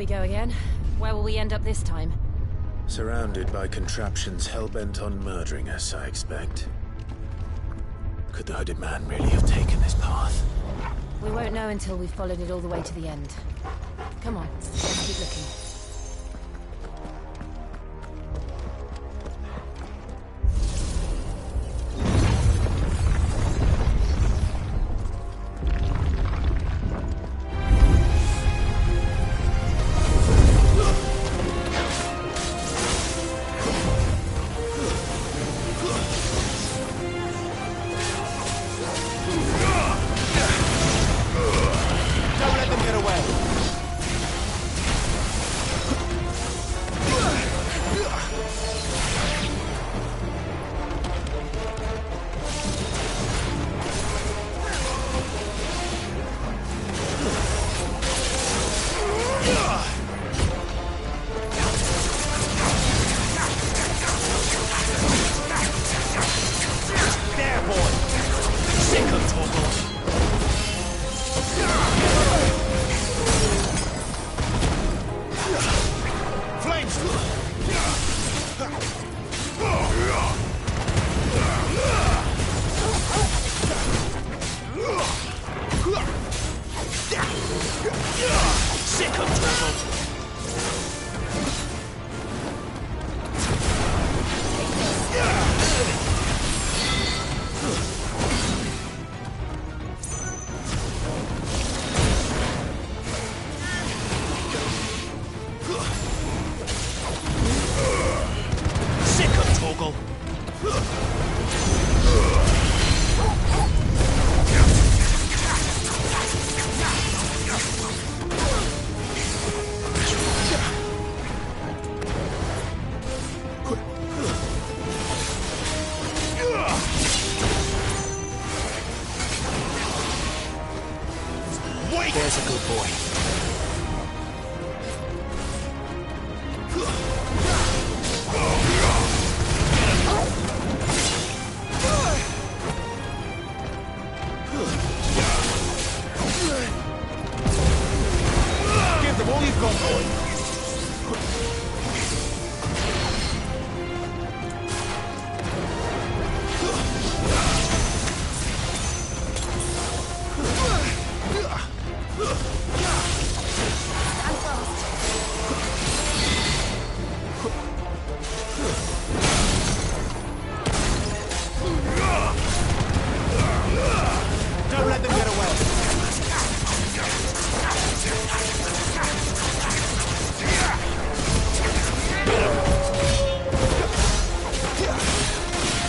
we go again. Where will we end up this time? Surrounded by contraptions hell-bent on murdering us, I expect. Could the hooded man really have taken this path? We won't know until we've followed it all the way to the end. Come on, let's keep looking. There's a good boy. Give them all you've got, boy. Don't let them get away.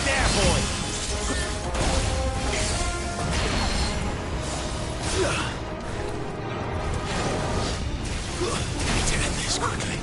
There, boy. Need to end this quickly.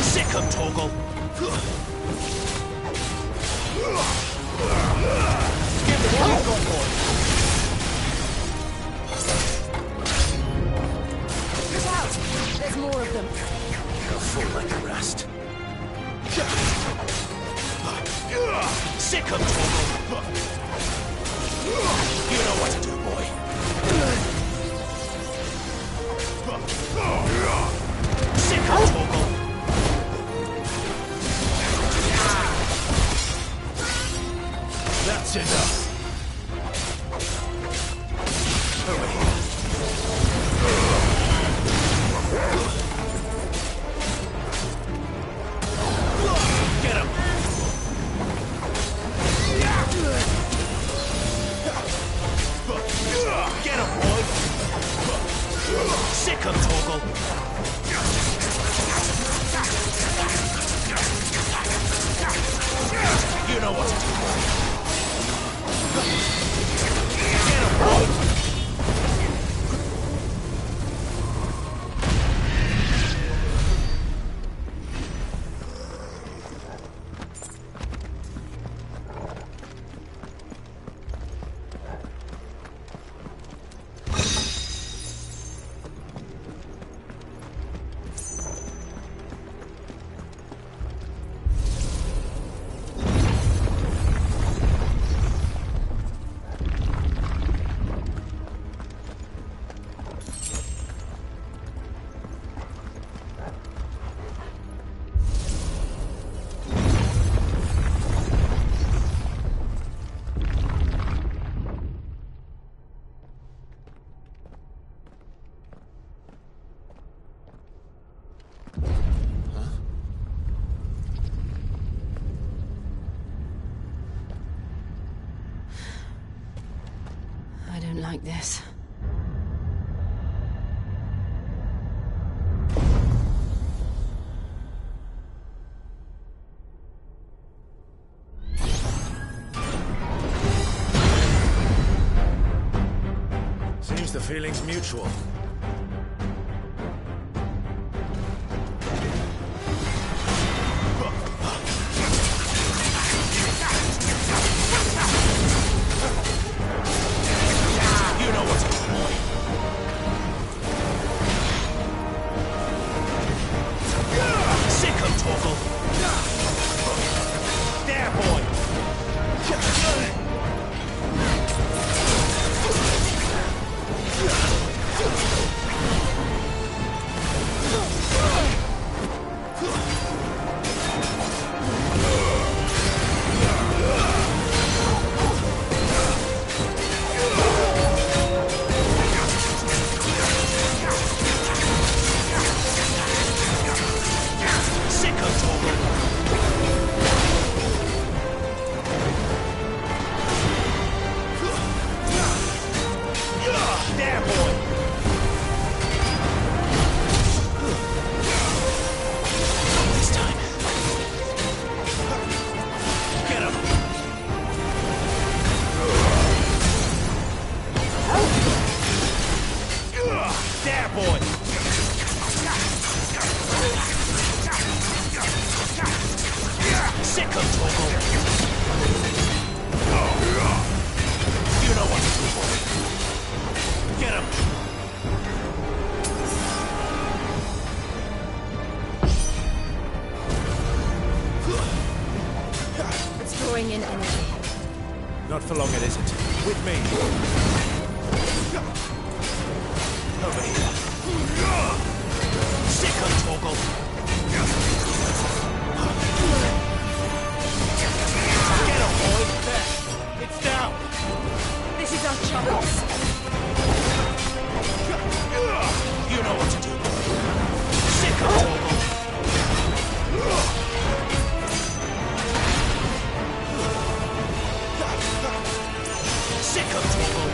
Sick of Toggle. Give them all you've got, boy. Look out! There's more of them. They'll fall like the rest. Sick of Toggle. You know what to do, boy. Sick of Toggle. That's enough. Over here. Get him. Get him, boy. Sick of Toggle. don't like this. Seems the feeling's mutual. Not for long it isn't. With me. Over here. Sick of Torgal. Get him, boy. There. It's down. This is our chance. You know what to do. Sick of Torgal. Sick of trouble!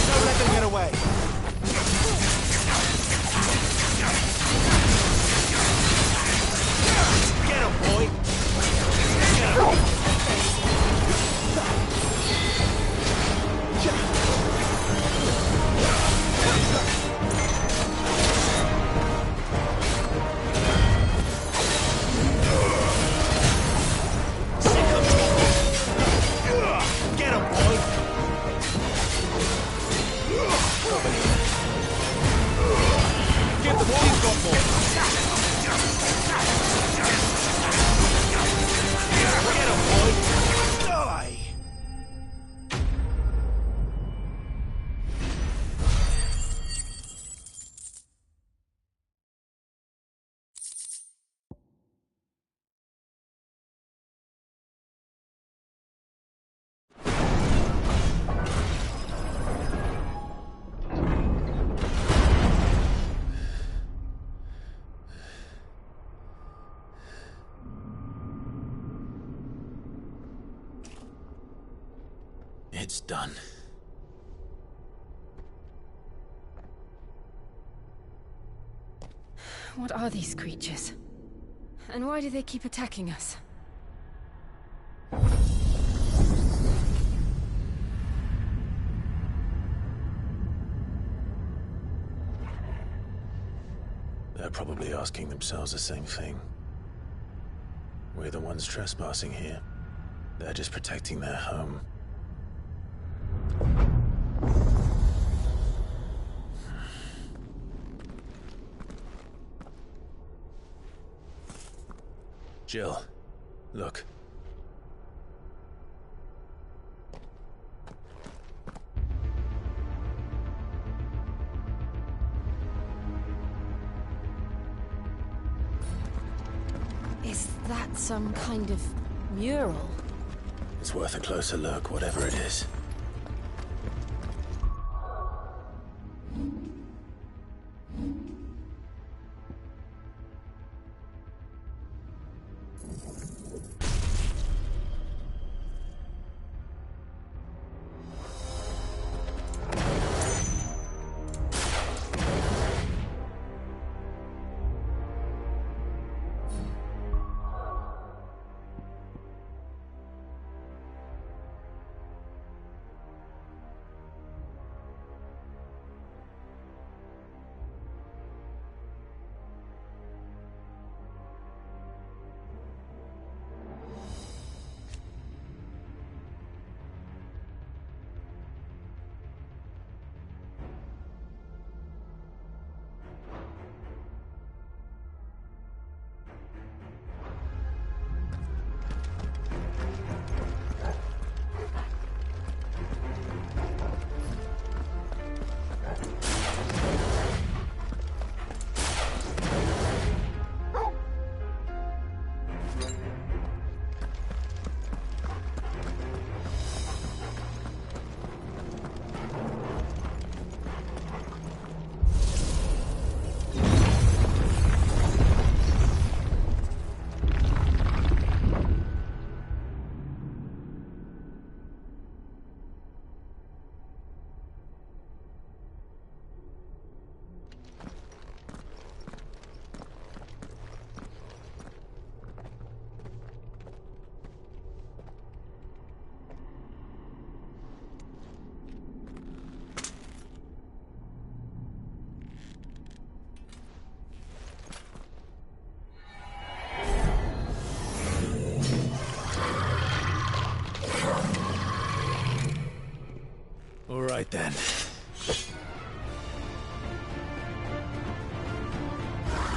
Don't let them get away! Get him, boy! Get him! It's done. What are these creatures? And why do they keep attacking us? They're probably asking themselves the same thing. We're the ones trespassing here. They're just protecting their home. Jill, look. Is that some kind of mural? It's worth a closer look, whatever it is.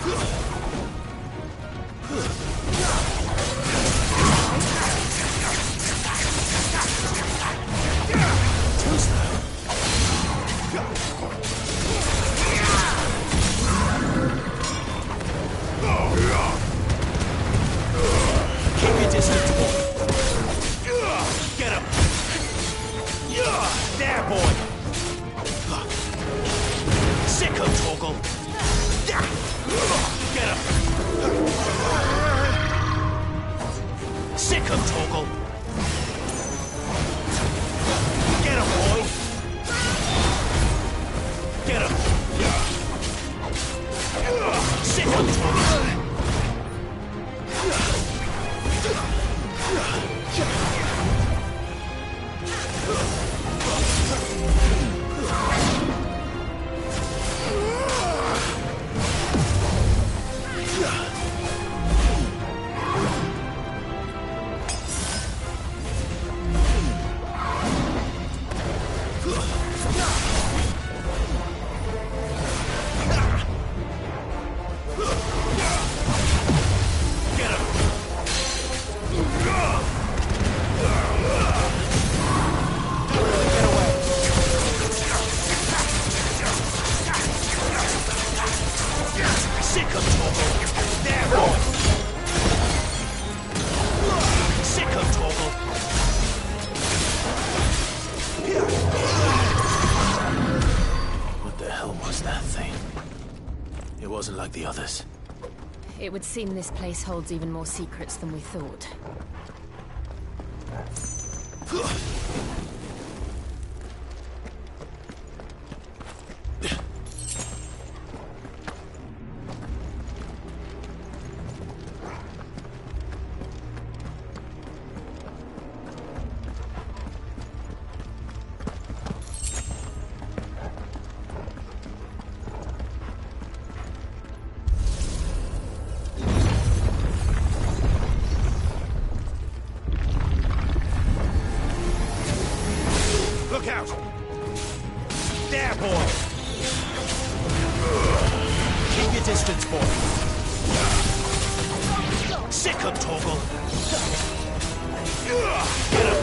Keep your distance, boy. Get him. There, boy. Sick him, Torgal. Get him. Sick him, Torgal. Get him, boy. Get him. Sick him, Torgal. It wasn't like the others. It would seem this place holds even more secrets than we thought. Look out! There, boy! Keep your distance, boy. Sick him, Torgal. Get him!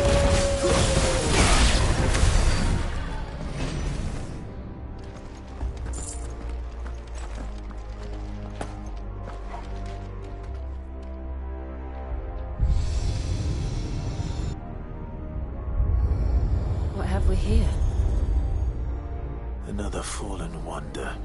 What have we here? Another fallen wonder.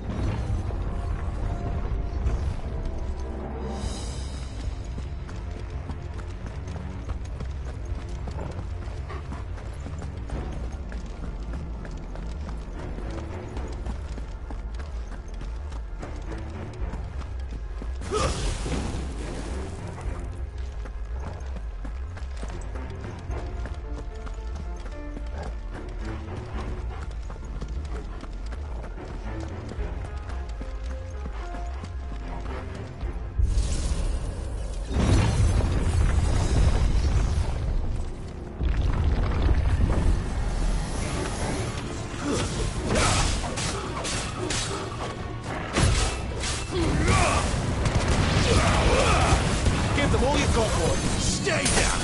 Give them all you've got, boy. Stay down!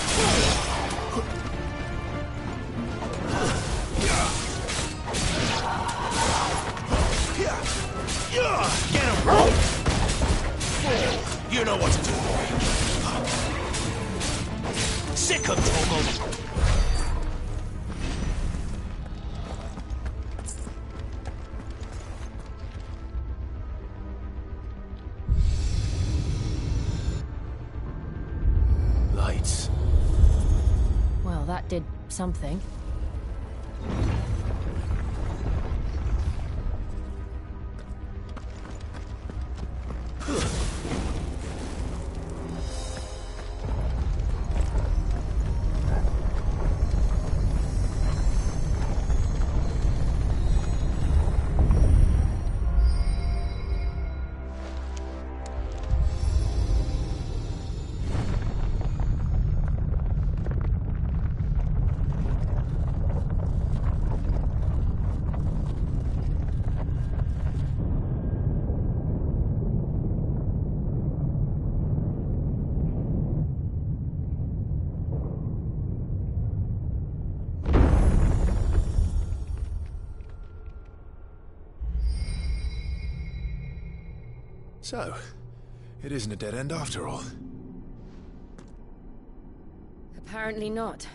Get him, boy! You know what to do, boy. Sick him, Torgal. Lights. Well, that did something. So, it isn't a dead end after all. Apparently not.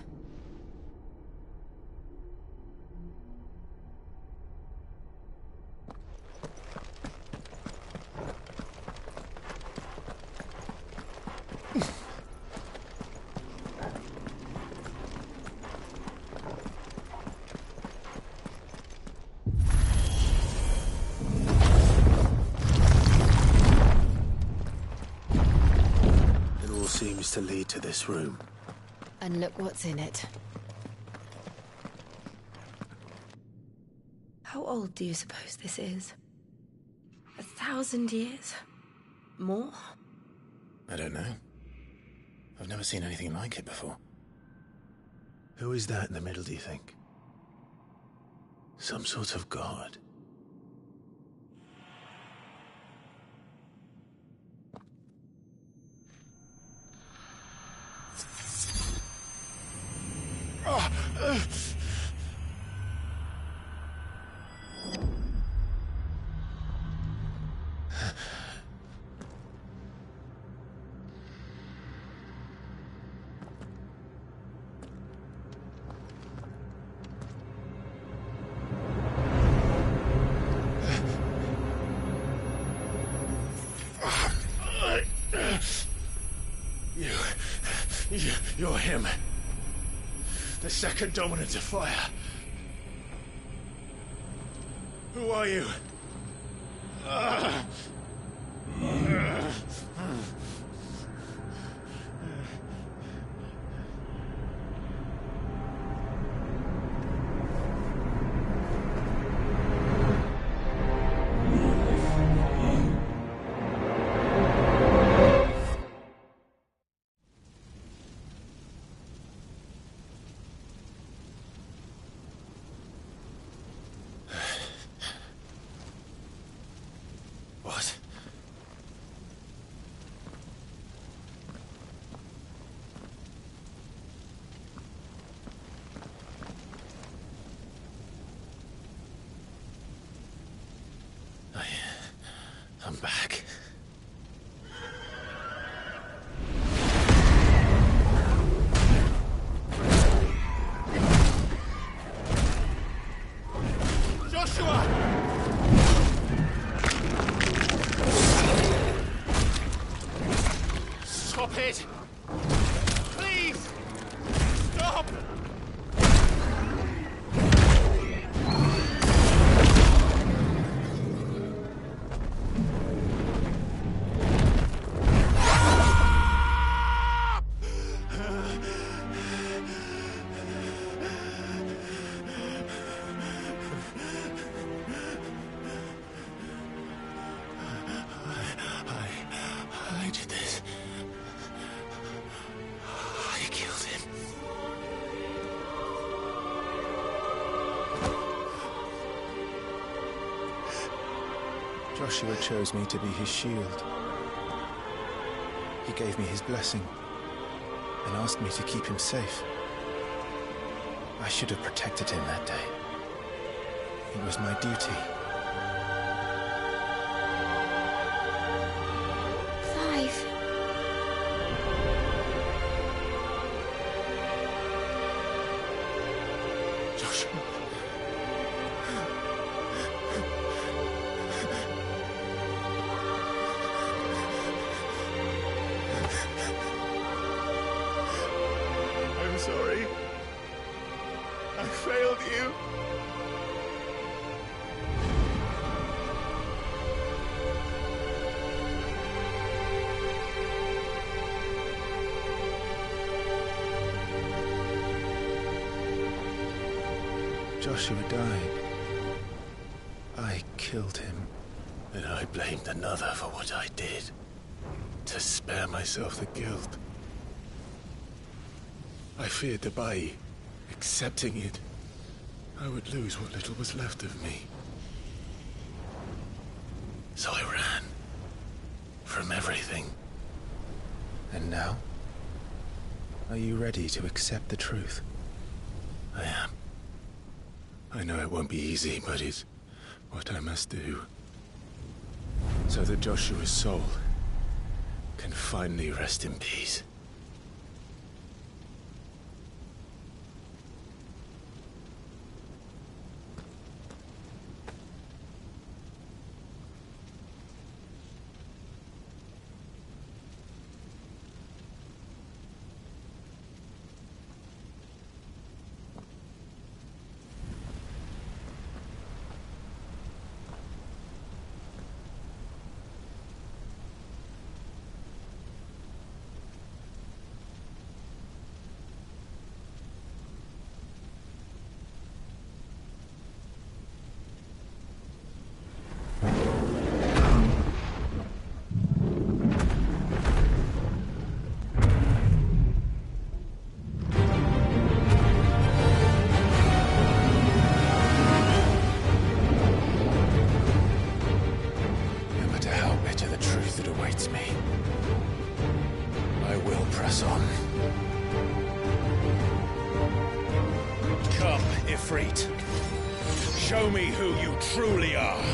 Seems to lead to this room. And look what's in it. How old do you suppose this is? 1,000 years? More? I don't know. I've never seen anything like it before. Who is that in the middle, do you think? Some sort of god? You're him. The second dominant of fire. Who are you? What? I'm back. Joshua! Stop it! Please! Stop! I did this. I killed him. Joshua chose me to be his shield. He gave me his blessing and asked me to keep him safe. I should have protected him that day. It was my duty. I'm sorry. I failed you. Joshua died. I killed him. And I blamed another for what I did. To spare myself the guilt. I feared that by accepting it, I would lose what little was left of me. So I ran. From everything. And now? Are you ready to accept the truth? I am. I know it won't be easy, but it's what I must do. so that Joshua's soul can finally rest in peace. Show me who you truly are.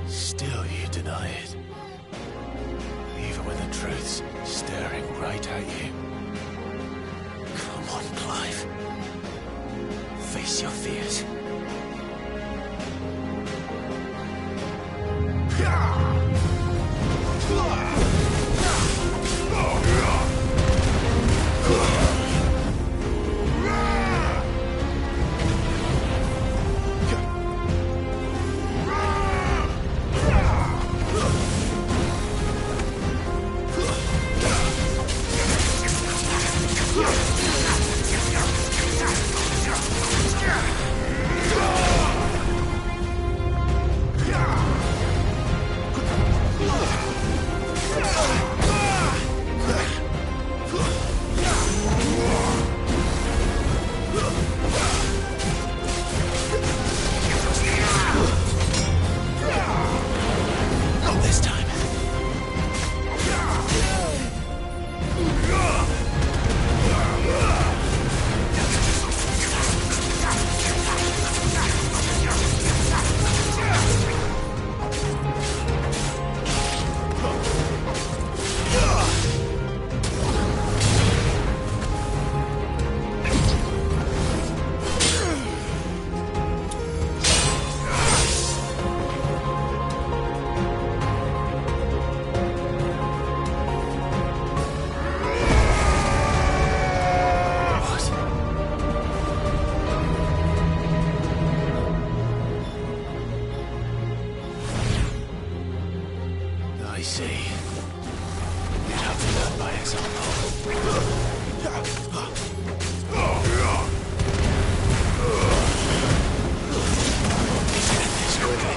Still you deny it. Even when the truth's staring right at you. Come on, Clive. Face your fears. Not this time. I see. You'd have to learn by example. Get this quickly.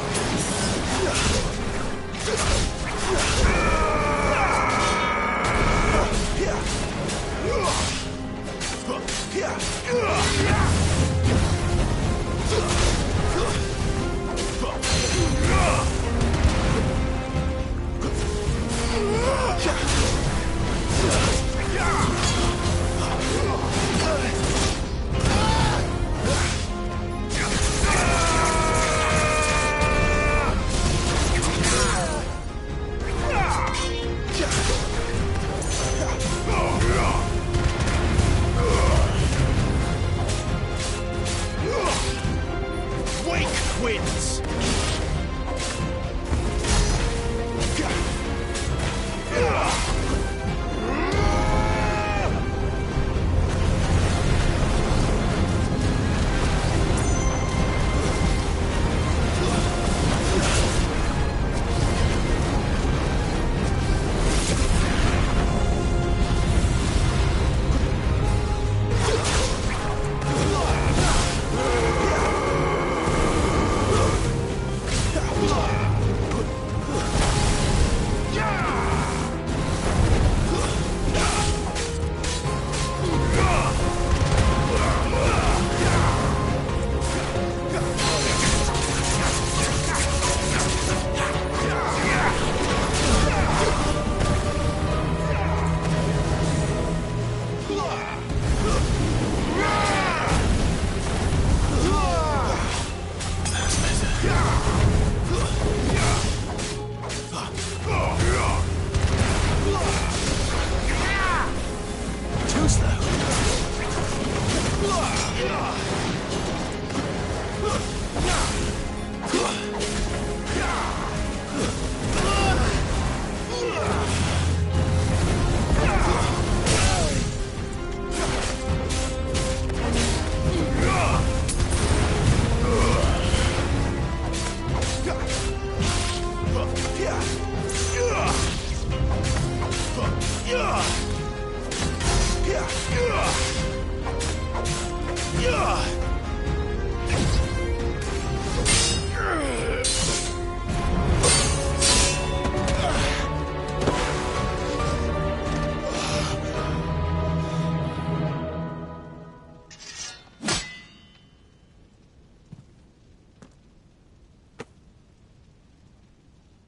Wake wins!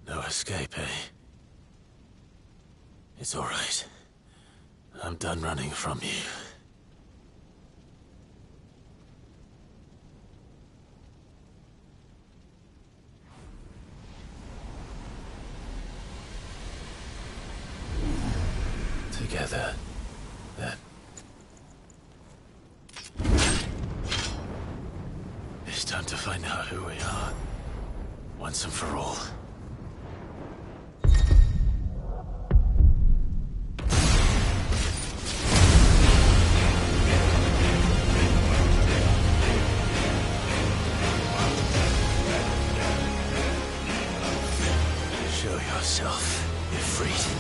No escape, eh? It's all right. I'm done running from you. Together, then. It's time to find out who we are, once and for all. Show yourself, Ifrit.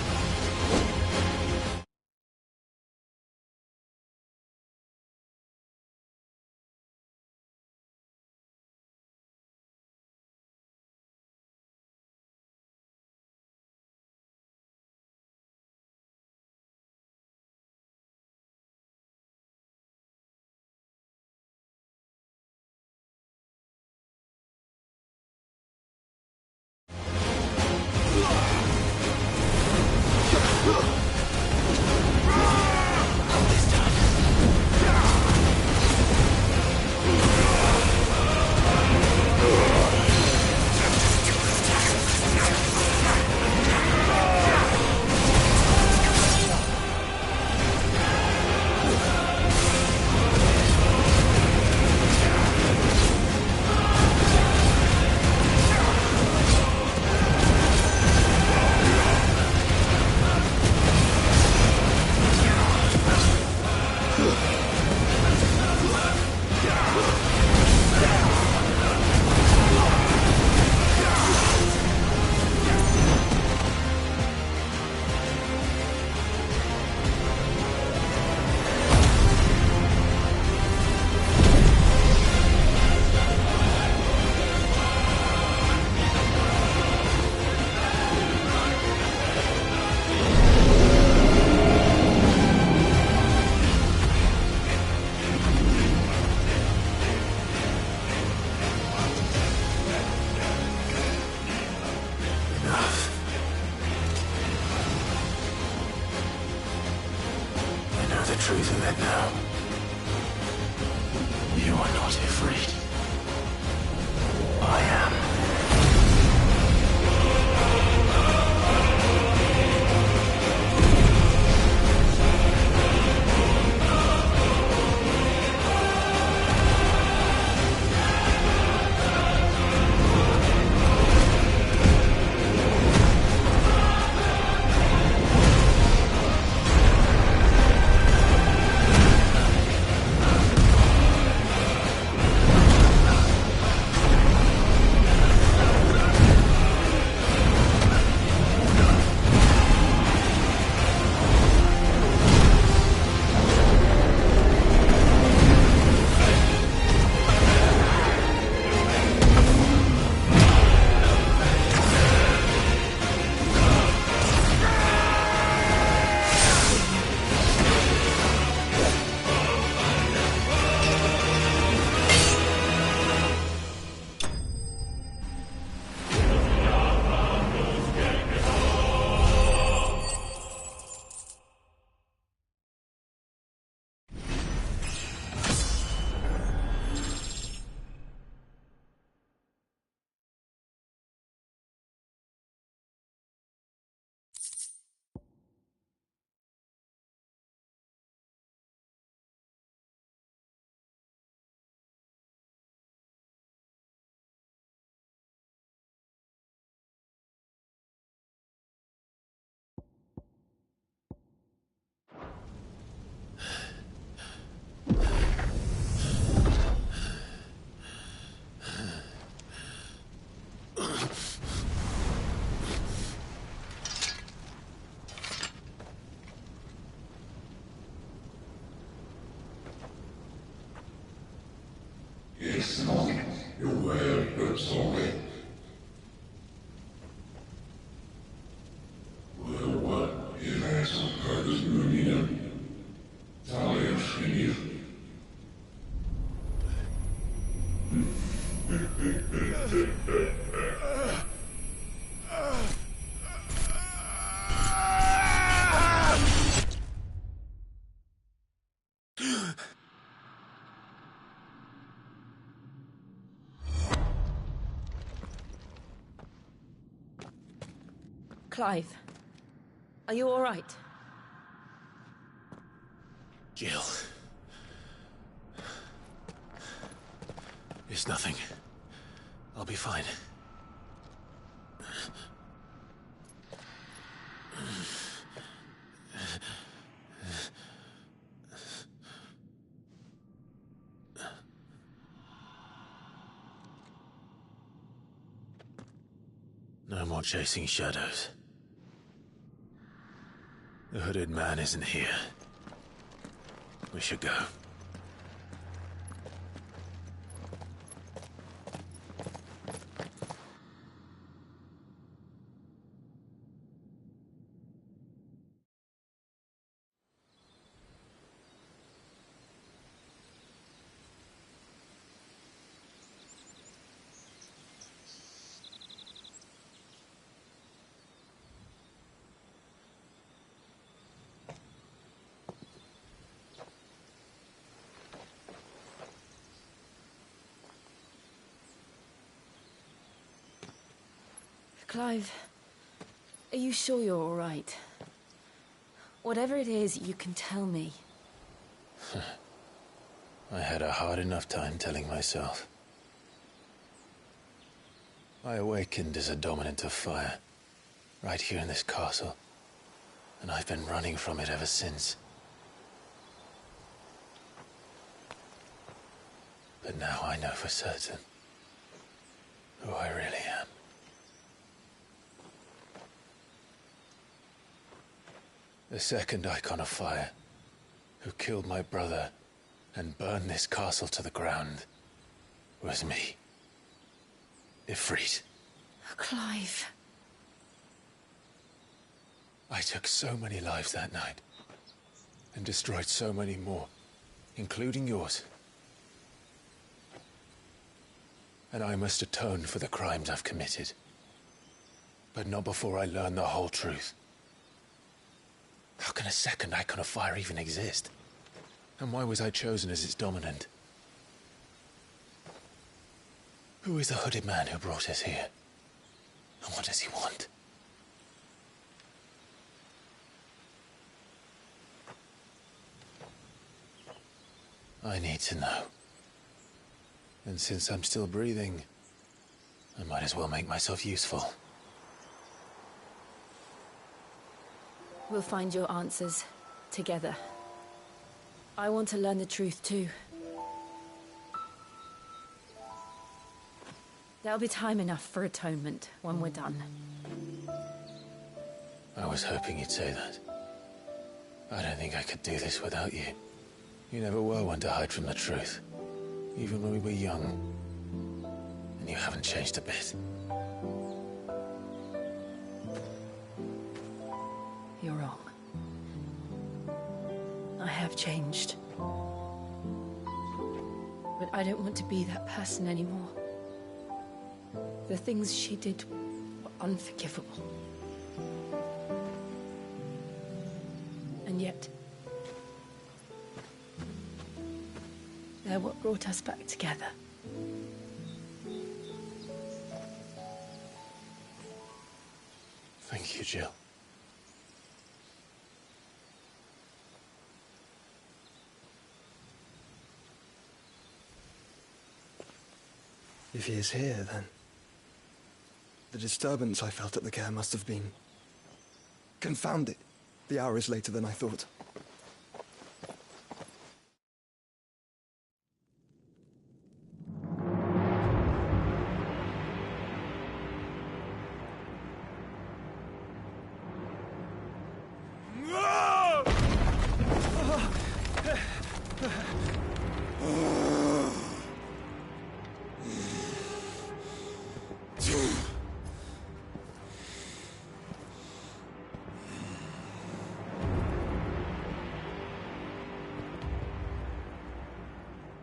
Clive, are you all right? Jill. It's nothing. I'll be fine. No more chasing shadows. The hooded man isn't here. We should go. Clive, are you sure you're all right? Whatever it is, you can tell me. I had a hard enough time telling myself. I awakened as a dominant of fire, right here in this castle, and I've been running from it ever since. But now I know for certain who I really am. The second icon of fire, who killed my brother and burned this castle to the ground, was me. Ifrit. Clive. I took so many lives that night, and destroyed so many more, including yours. And I must atone for the crimes I've committed. But not before I learn the whole truth. How can a second icon of fire even exist? And why was I chosen as its dominant? Who is the hooded man who brought us here? And what does he want? I need to know. And since I'm still breathing, I might as well make myself useful. We'll find your answers together. I want to learn the truth too. There'll be time enough for atonement when we're done. I was hoping you'd say that. I don't think I could do this without you. You never were one to hide from the truth, even when we were young. And you haven't changed a bit. You're wrong. I have changed. But I don't want to be that person anymore. The things she did were unforgivable. And yet, they're what brought us back together. Thank you, Jill. If he is here, then the disturbance I felt at the care must have been confounded. The hour is later than I thought.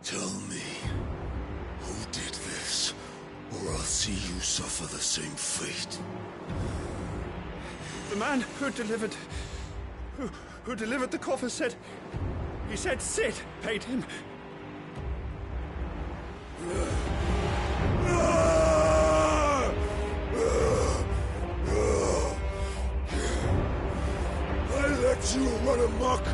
Tell me, who did this, or I'll see you suffer the same fate. The man who delivered... Who delivered the coffer said... He said Sid paid him. I let you run amok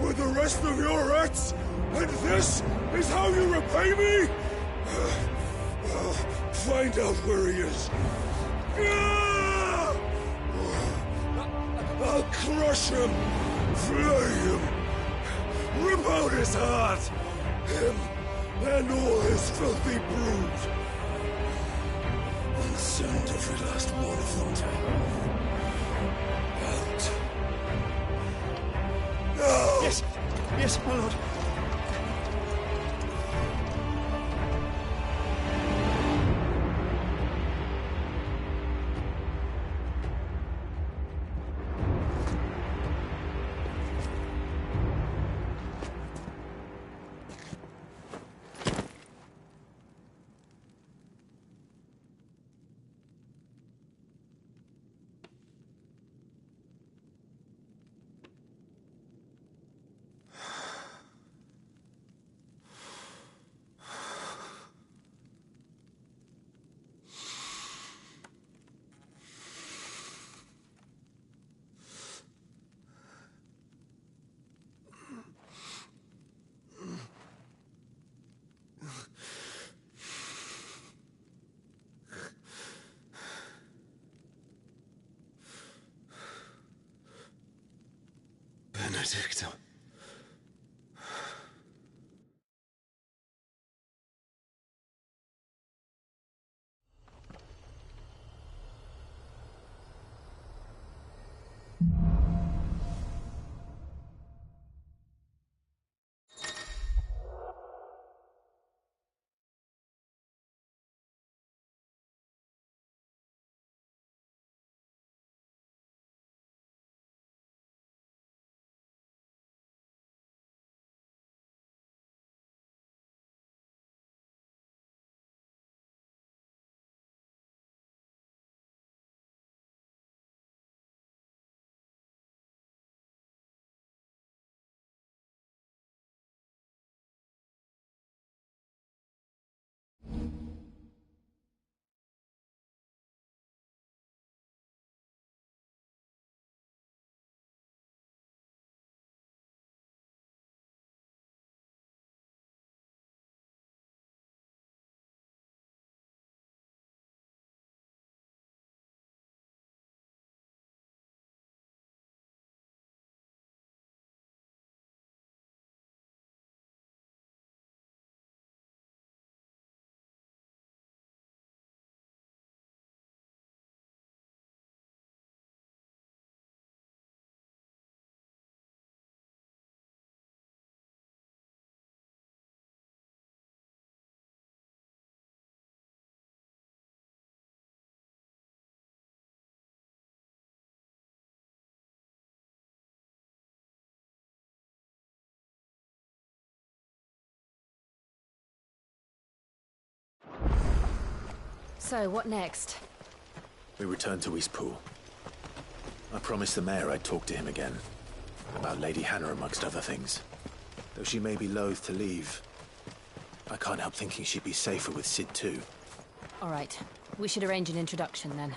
with the rest of your rats, and this is how you repay me? Find out where he is. I'll crush him, flay him, rip out his heart, him and all his filthy brood, and send every last one of them out. Now! Yes, yes, my lord. Benedicta. So, what next? We return to Eastpool. I promised the mayor I'd talk to him again. About Lady Hannah, amongst other things. Though she may be loath to leave, I can't help thinking she'd be safer with Sid too. All right. We should arrange an introduction then.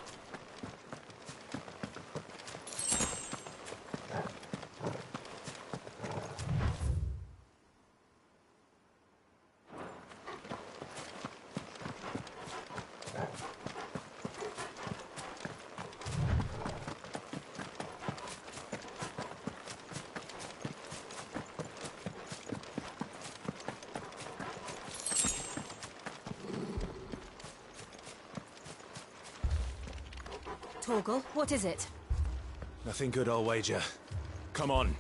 Torgal, what is it? Nothing good, I'll wager. Come on.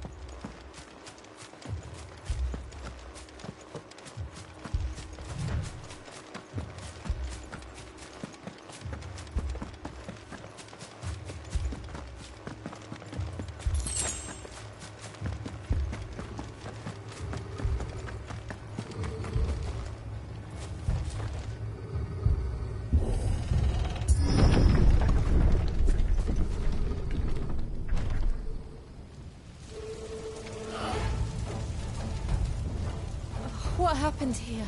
What happened here?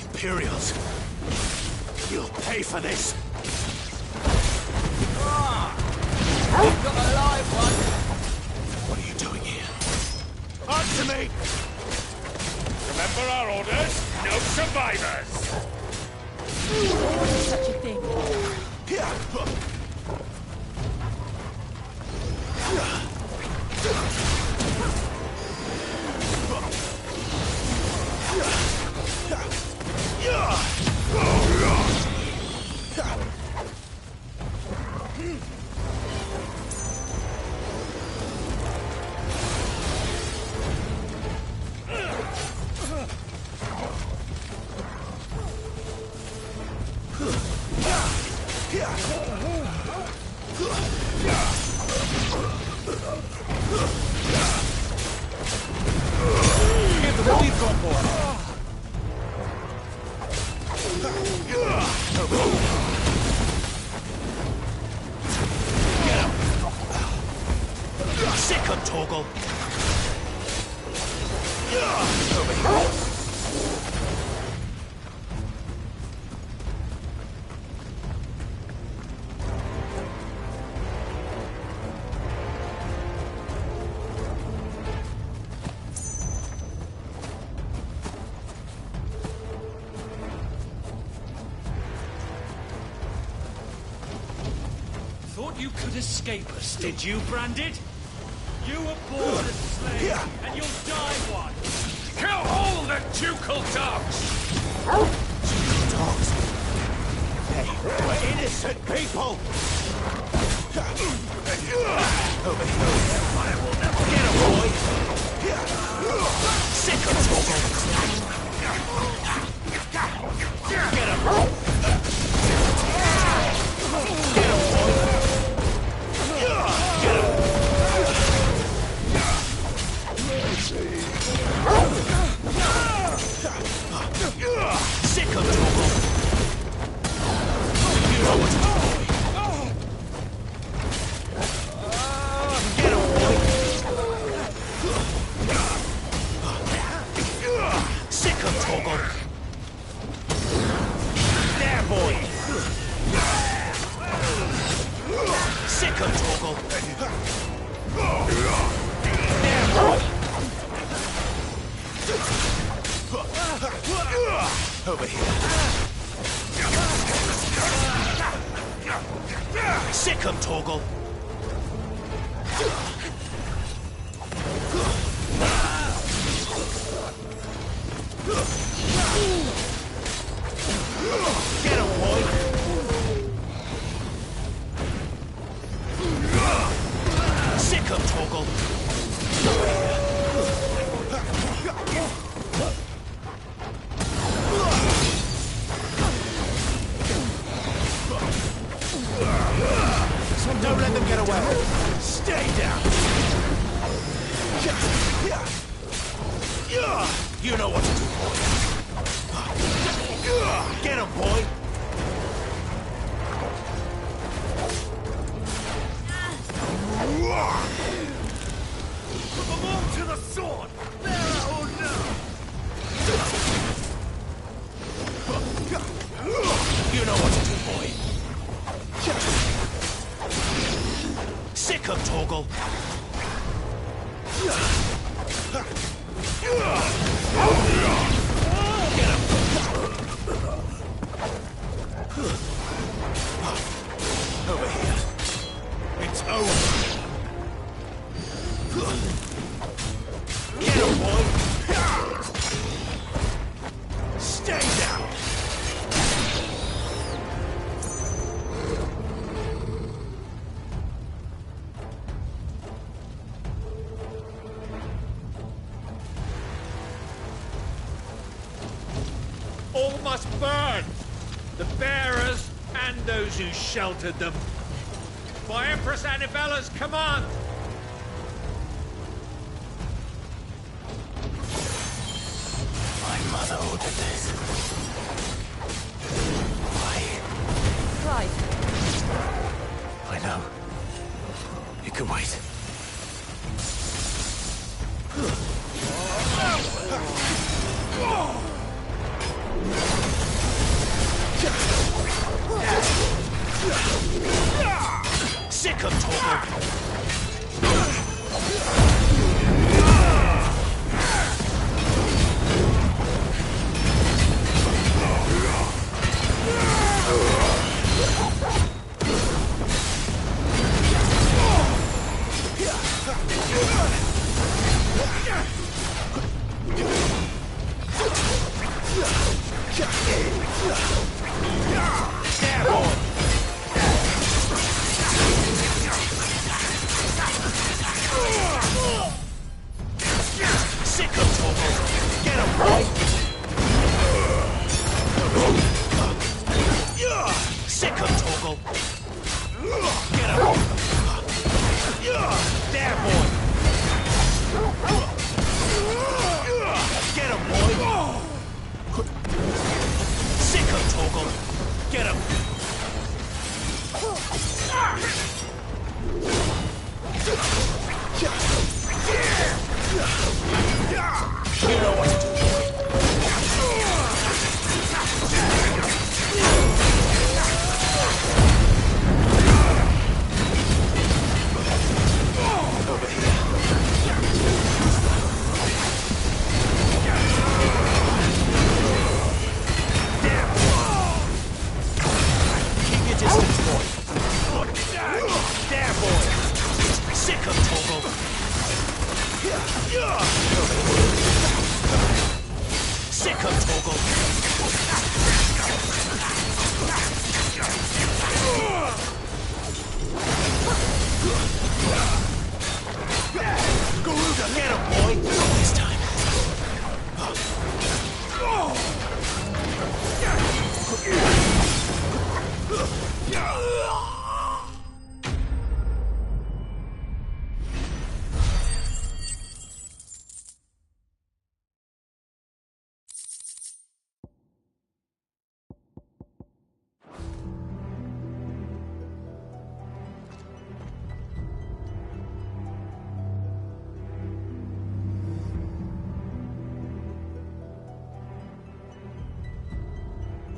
Imperials. You'll pay for this. We've got a live one! What are you doing here? Answer me! Remember our orders? No survivors! Such a thing. Get the relief on board! Sick of Torgal! Thought you could escape us, did you, Branded? You were born a slave, and you'll die one! Kill all the ducal dogs! Dogs? They were innocent people! Over here! I will never get a boy! Sick of Torgal! Get him! Get him, boy! Get him! Sick of Torgal! You know what to do, boy! Get him, boy! Sick of Torgal! There, boy! Sick of Torgal! There, boy! Over here. Sick of Torgal. Get him, boy. Sick of Torgal. Over here. Don't let them get away. Stay down. You know what to do, boy. Get him, boy. Put them all to the sword. There or no. You know what to do, boy. Sick of Torgal. Get him. Over here. It's over. Get him, boy. Stay down. All must burn! The bearers and those who sheltered them. By Empress Annibella's command! My mother ordered this. Why? Clive, I know. You can wait. Sick of Torgal!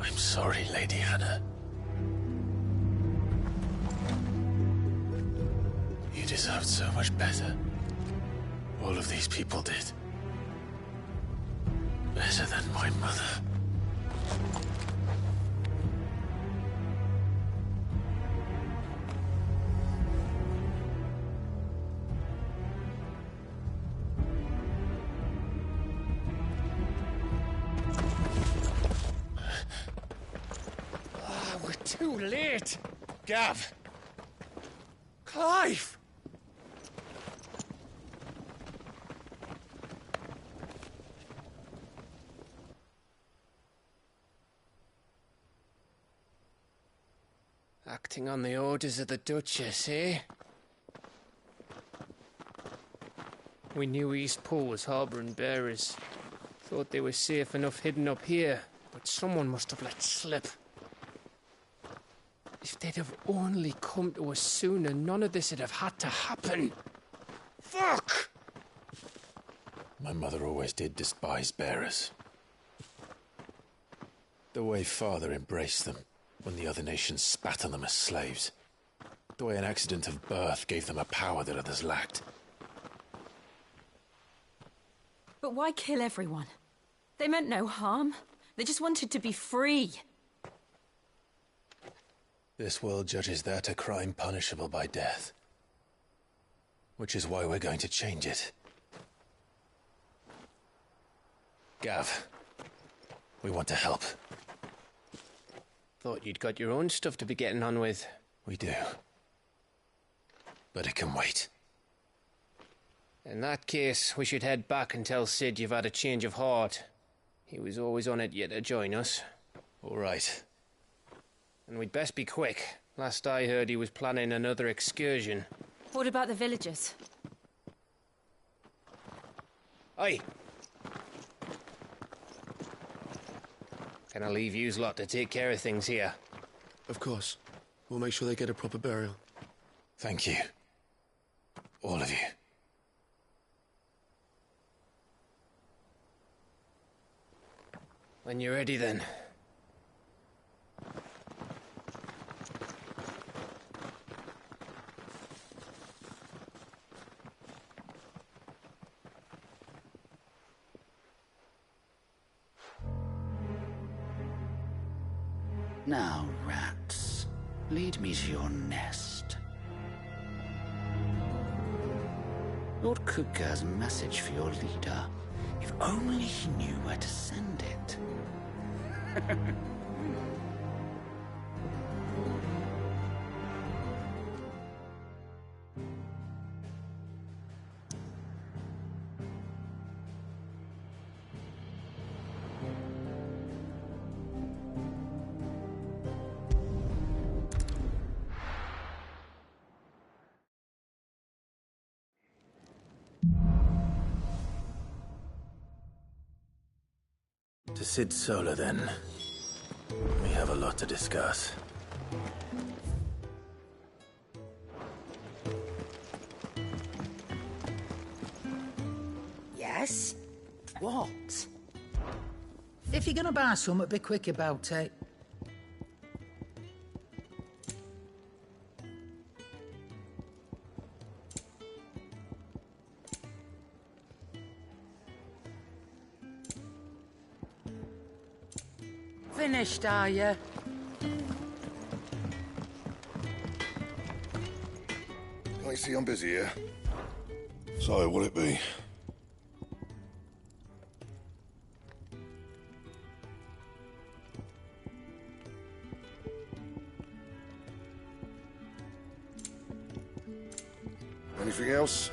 I'm sorry, Lady Hannah. You deserved so much better. All of these people did. Better than my mother. Too late! Gav! Clive! Acting on the orders of the Duchess, eh? We knew East Pool was harbouring bearers. Thought they were safe enough hidden up here, but someone must have let slip. If they'd have only come to us sooner, none of this would have had to happen. Fuck! My mother always did despise bearers. The way Father embraced them when the other nations spat on them as slaves. The way an accident of birth gave them a power that others lacked. But why kill everyone? They meant no harm. They just wanted to be free. This world judges that a crime punishable by death. Which is why we're going to change it. Gav, we want to help. Thought you'd got your own stuff to be getting on with. We do. But it can wait. In that case, we should head back and tell Sid you've had a change of heart. He was always on it yet to join us. All right. And we'd best be quick. Last I heard, he was planning another excursion. What about the villagers? Aye. Can I leave yous lot to take care of things here? Of course. We'll make sure they get a proper burial. Thank you. All of you. When you're ready, then. Now, rats, lead me to your nest. Lord Kupka has a message for your leader. If only he knew where to send it. To Sid Solar, then. We have a lot to discuss. Yes? What? If you're gonna buy something, be quick about it. Finished, are you? I see I'm busy here. So, will it be? Anything else?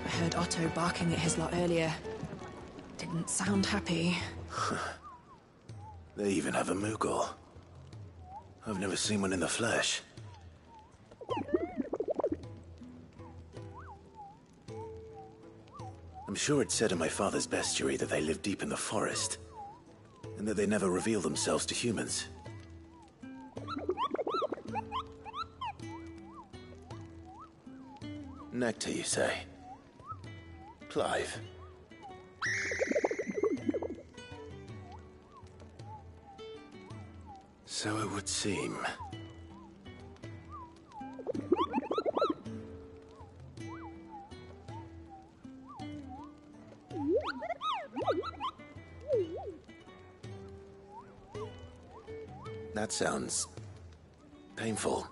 I heard Otto barking at his lot earlier. Didn't sound happy. They even have a Moogle. I've never seen one in the flesh. I'm sure it said in my father's bestiary that they live deep in the forest, and that they never reveal themselves to humans. Nectar, you say? Clive. So it would seem. That sounds painful.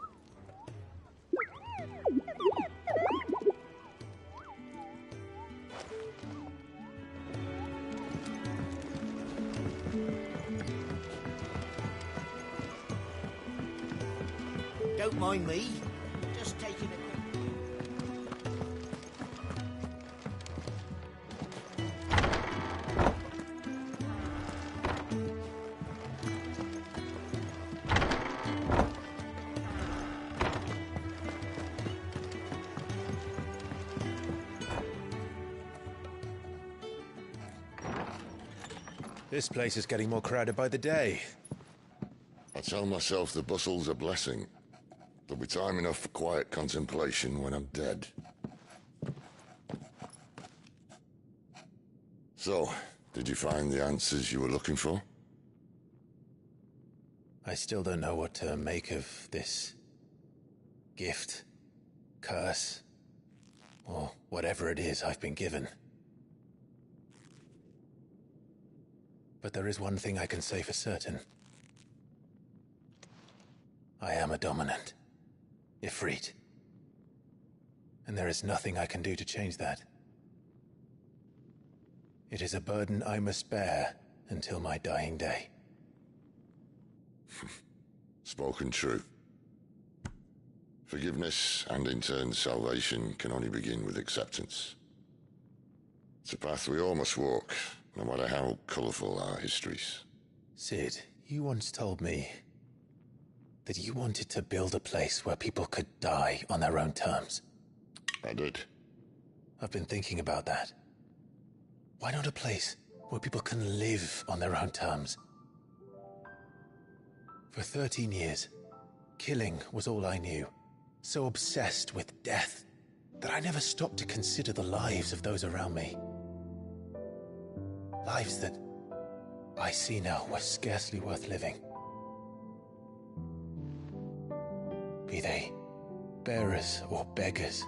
Don't mind me. Just taking a... This place is getting more crowded by the day. I tell myself the bustle's a blessing. There'll be time enough for quiet contemplation when I'm dead. So, did you find the answers you were looking for? I still don't know what to make of this gift, curse, or whatever it is I've been given. But there is one thing I can say for certain. I am a dominant, Ifrit. And there is nothing I can do to change that. It is a burden I must bear until my dying day. Spoken true. Forgiveness, and in turn salvation, can only begin with acceptance. It's a path we all must walk, no matter how colourful our histories. Sid, you once told me that you wanted to build a place where people could die on their own terms. I did. I've been thinking about that. Why not a place where people can live on their own terms? For 13 years, killing was all I knew. So obsessed with death that I never stopped to consider the lives of those around me. Lives that I see now were scarcely worth living. Be they bearers or beggars,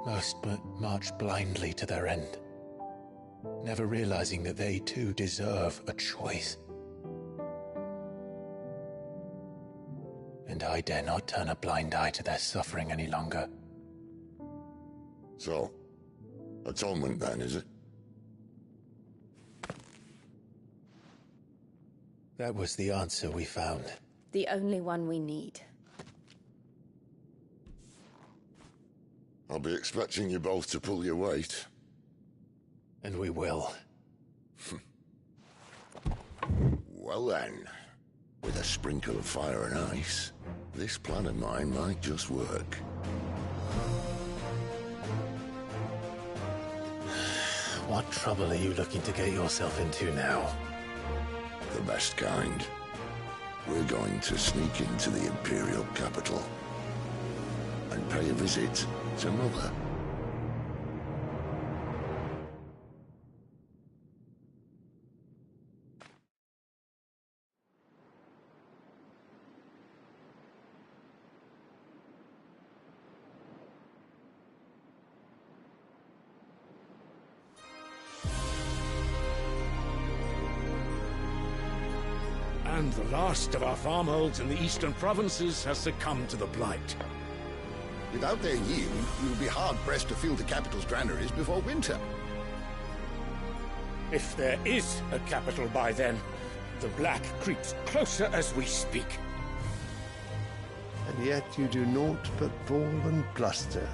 most march blindly to their end, never realizing that they too deserve a choice. And I dare not turn a blind eye to their suffering any longer. So, atonement then, is it? That was the answer we found. The only one we need. I'll be expecting you both to pull your weight. And we will. Well then, with a sprinkle of fire and ice, this plan of mine might just work. What trouble are you looking to get yourself into now? The best kind. We're going to sneak into the Imperial capital and pay a visit to Mother. And the last of our farmholds in the eastern provinces has succumbed to the blight. Without their yield, we will be hard-pressed to fill the capital's granaries before winter. If there is a capital by then, the black creeps closer as we speak. And yet you do naught but bawl and bluster.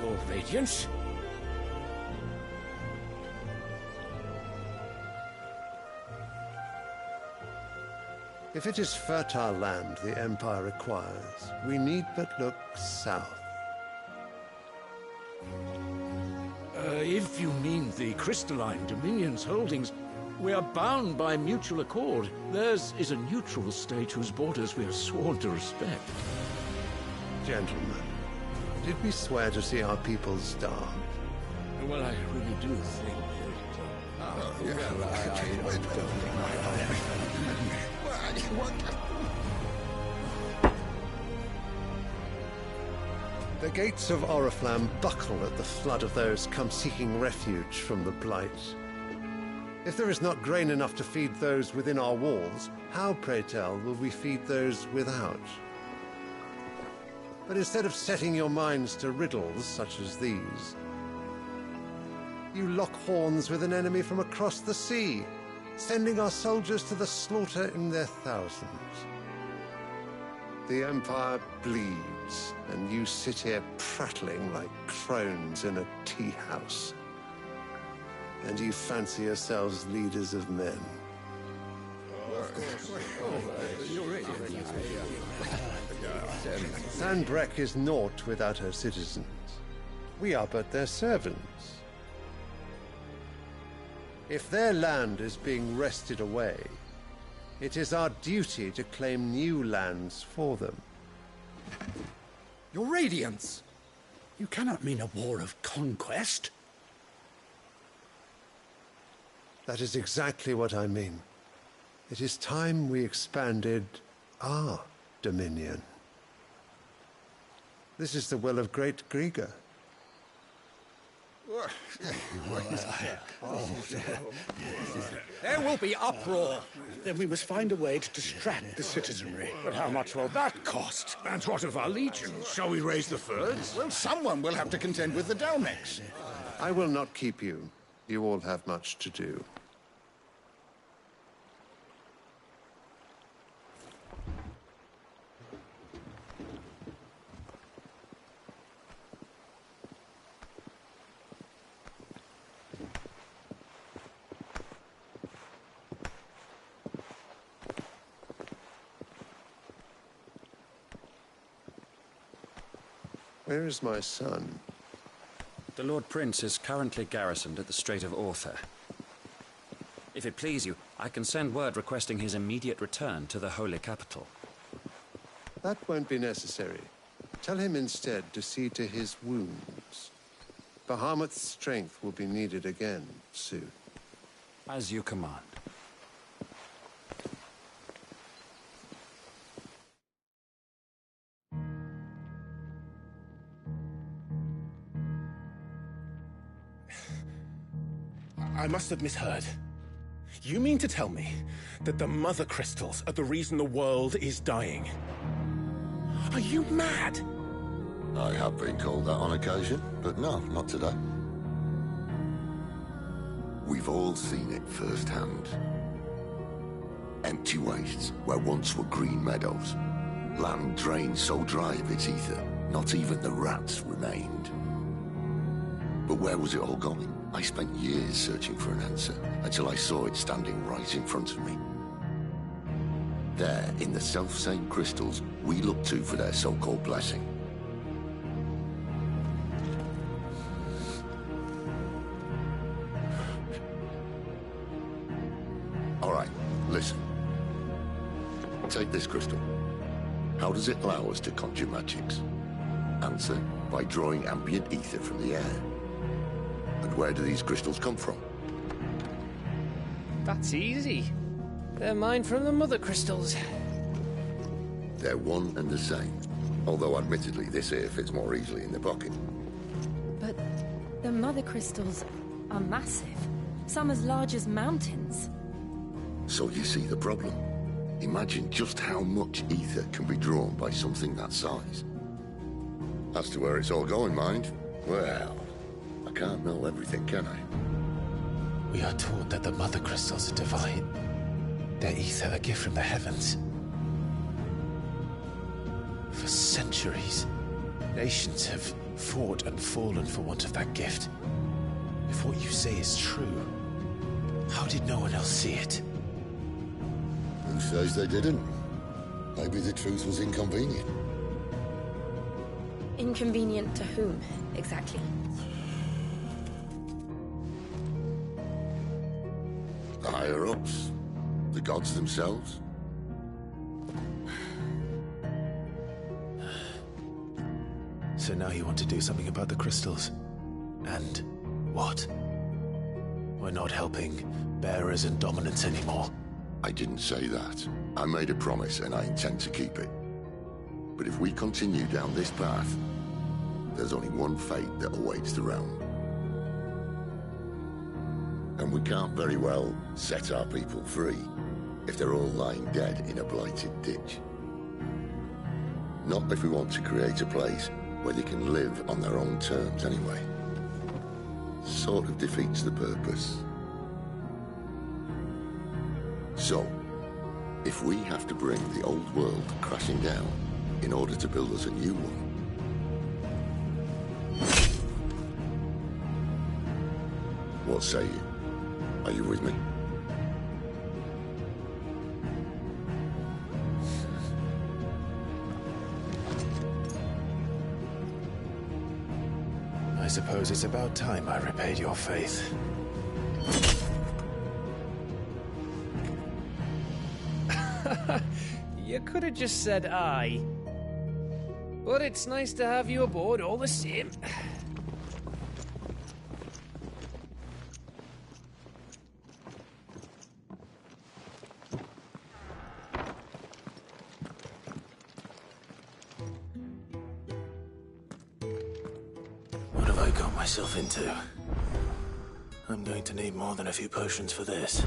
Your Radiance? If it is fertile land the Empire requires, we need but look south. If you mean the crystalline Dominion's holdings, we are bound by mutual accord. Theirs is a neutral state whose borders we have sworn to respect. Gentlemen, did we swear to see our people starved? Well, I really do think The gates of Oriflamme buckle at the flood of those come seeking refuge from the blight. If there is not grain enough to feed those within our walls, how, pray tell, will we feed those without? But instead of setting your minds to riddles such as these, you lock horns with an enemy from across the sea, sending our soldiers to the slaughter in their thousands. The Empire bleeds, and you sit here prattling like crones in a tea house. And you fancy yourselves leaders of men. Sanbreque is naught without her citizens. We are but their servants. If their land is being wrested away, It is our duty to claim new lands for them. Your Radiance! You cannot mean a war of conquest. That is exactly what I mean. It is time we expanded our dominion. This is the will of great Grieger. There will be uproar. Then we must find a way to distract the citizenry. But how much will that cost? And what of our legions? Shall we raise the Thirds? Well, someone will have to contend with the Dalmex. I will not keep you. You all have much to do. Where is my son? The Lord Prince is currently garrisoned at the Strait of Author. If it please you, I can send word requesting his immediate return to the Holy Capital. That won't be necessary. Tell him instead to see to his wounds. Bahamut's strength will be needed again soon. As you command. I must have misheard. You mean to tell me that the Mother Crystals are the reason the world is dying? Are you mad? I have been called that on occasion, but no, not today. We've all seen it firsthand. Empty wastes where once were green meadows. Land drained so dry of its ether, not even the rats remained. But where was it all going? I spent years searching for an answer, until I saw it standing right in front of me. There, in the self-same crystals we look to for their so-called blessing. All right, listen. Take this crystal. How does it allow us to conjure magics? Answer, by drawing ambient ether from the air. And where do these crystals come from? That's easy. They're mine from the Mother Crystals. They're one and the same. Although admittedly this here fits more easily in the pocket. But the Mother Crystals are massive. Some as large as mountains. So you see the problem. Imagine just how much ether can be drawn by something that size. As to where it's all going, mind? Well, I can't know everything, can I? We are taught that the Mother Crystals are divine. Their ether a gift from the heavens. For centuries, nations have fought and fallen for want of that gift. If what you say is true, how did no one else see it? Who says they didn't? Maybe the truth was inconvenient. Inconvenient to whom, exactly? The higher-ups? The gods themselves? So now you want to do something about the crystals? And what? We're not helping bearers and dominants anymore. I didn't say that. I made a promise and I intend to keep it. But if we continue down this path, there's only one fate that awaits the realm. And we can't very well set our people free if they're all lying dead in a blighted ditch. Not if we want to create a place where they can live on their own terms anyway. Sort of defeats the purpose. So, if we have to bring the old world crashing down in order to build us a new one, what say you? Are you with me? I suppose it's about time I repaid your faith. You could have just said aye. But it's nice to have you aboard all the same. What have I got myself into? I'm going to need more than a few potions for this.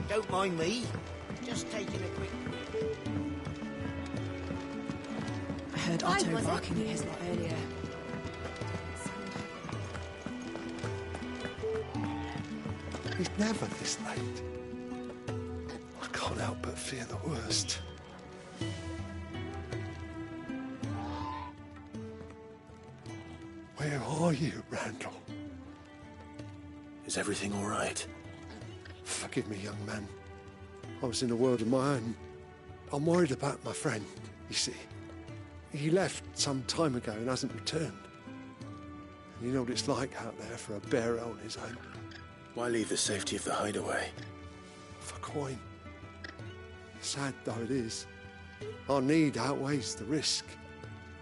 Don't mind me. Just taking a quick... I heard Otto barking at his lot earlier. He's never this late. I can't help but fear the worst. Where are you, Randall? Is everything all right? Forgive me, young man. I was in a world of my own. I'm worried about my friend, you see. He left some time ago and hasn't returned. And you know what it's like out there for a bearer on his own. Why leave the safety of the hideaway? For coin. Sad though it is, our need outweighs the risk.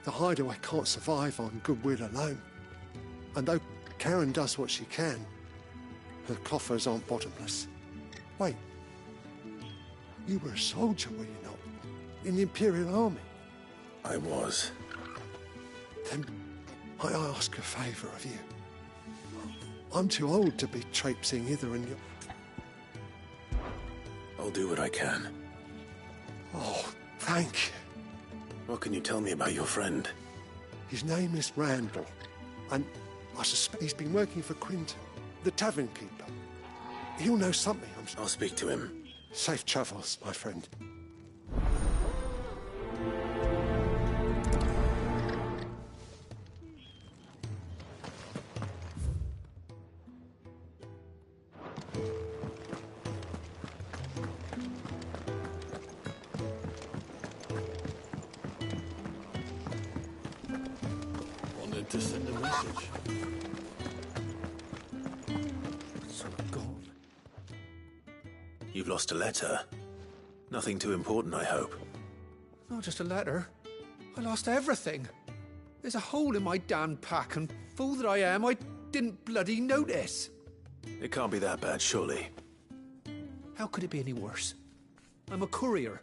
The hideaway can't survive on goodwill alone. And though Karen does what she can, her coffers aren't bottomless. Wait, you were a soldier, were you not? In the Imperial Army? I was. Then I ask a favour of you. I'm too old to be traipsing hither and yon. I'll do what I can. Oh, thank you. What can you tell me about your friend? His name is Randall, and I suspect he's been working for Quinton, the tavern keeper. He'll know something, I'm sure. I'll speak to him. Safe travels, my friend. Wanted to send a message. So gone. You've lost a letter. Nothing too important, I hope. Not just a letter. I lost everything. There's a hole in my damn pack, and fool that I am, I didn't bloody notice. It can't be that bad, surely. How could it be any worse? I'm a courier.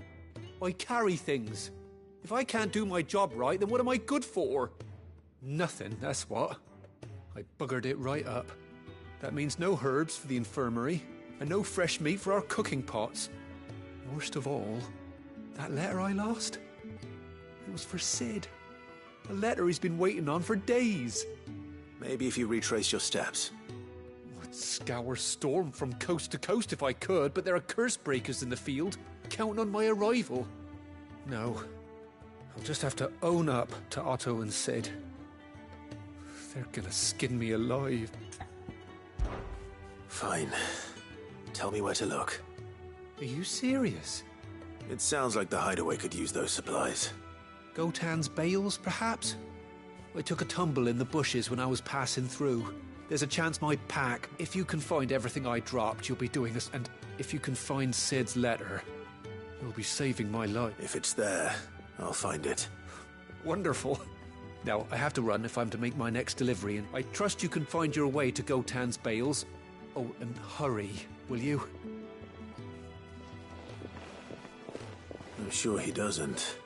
I carry things. If I can't do my job right, then what am I good for? Nothing, that's what. I buggered it right up. That means no herbs for the infirmary, and no fresh meat for our cooking pots. Worst of all, that letter I lost, it was for Sid. A letter he's been waiting on for days. Maybe if you retrace your steps. I'd scour Storm from coast to coast if I could, but there are curse breakers in the field, counting on my arrival. No, I'll just have to own up to Otto and Sid. They're gonna skin me alive. Fine. Tell me where to look. Are you serious? It sounds like the hideaway could use those supplies. Gotan's bales, perhaps? I took a tumble in the bushes when I was passing through. There's a chance my pack, if you can find everything I dropped, you'll be doing this, and if you can find Sid's letter, you'll be saving my life. If it's there, I'll find it. Wonderful. Now, I have to run if I'm to make my next delivery, and I trust you can find your way to Gotan's bales. Oh, and hurry, will you? I'm sure he doesn't.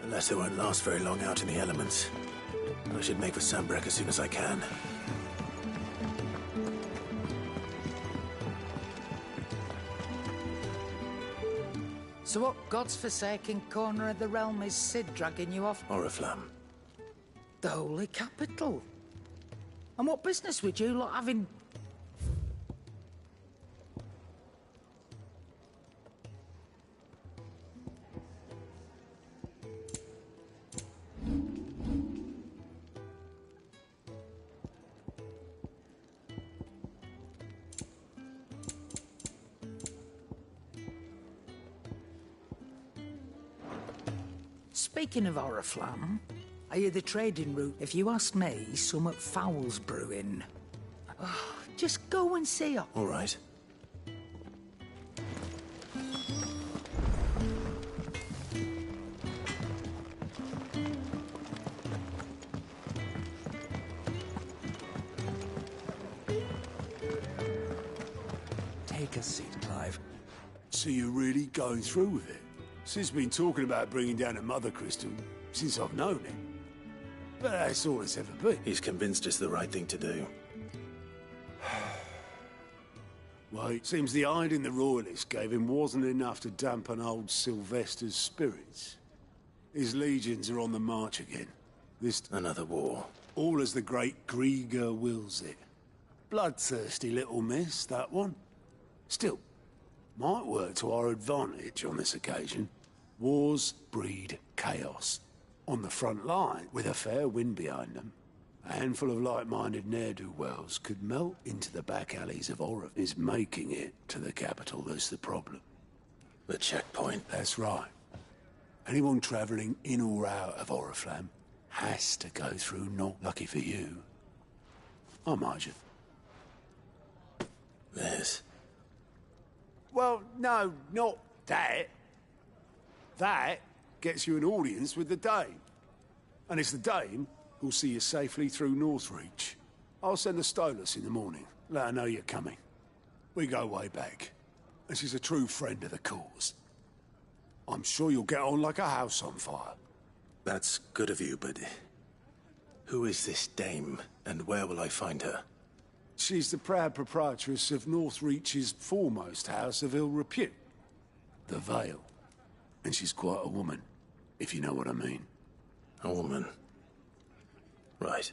The letter won't last very long out in the elements. I should make for Sambrek as soon as I can. So what God's forsaken corner of the realm is Sid dragging you off? Oriflamme. The Holy Capital. And what business would you lot having... Speaking of Oriflamme, I hear the trading route. If you ask me, somewhat foul's brewing. Oh, just go and see her. All right. Take a seat, Clive. So you're really going through with it? Sid's been talking about bringing down a mother crystal since I've known him. But that's all it's ever been. He's convinced it's the right thing to do. Well, it seems the hiding the Royalists gave him wasn't enough to dampen old Sylvester's spirits. His legions are on the march again. Another war. All as the great Grieger wills it. Bloodthirsty little miss, that one. Still, might work to our advantage on this occasion. Wars breed chaos. On the front line, with a fair wind behind them, a handful of like-minded ne'er-do-wells could melt into the back alleys of Orif. Is making it to the capital that's the problem. The checkpoint. That's right. Anyone travelling in or out of Oriflamme has to go through Not. Lucky for you, I imagine. This? Well, no, not that. That gets you an audience with the Dame. And it's the Dame who'll see you safely through Northreach. I'll send the Stolas in the morning. Let her know you're coming. We go way back. And she's a true friend of the cause. I'm sure you'll get on like a house on fire. That's good of you, but... who is this Dame, and where will I find her? She's the proud proprietress of Northreach's foremost house of ill repute. The Vale. And she's quite a woman, if you know what I mean. A woman? Right.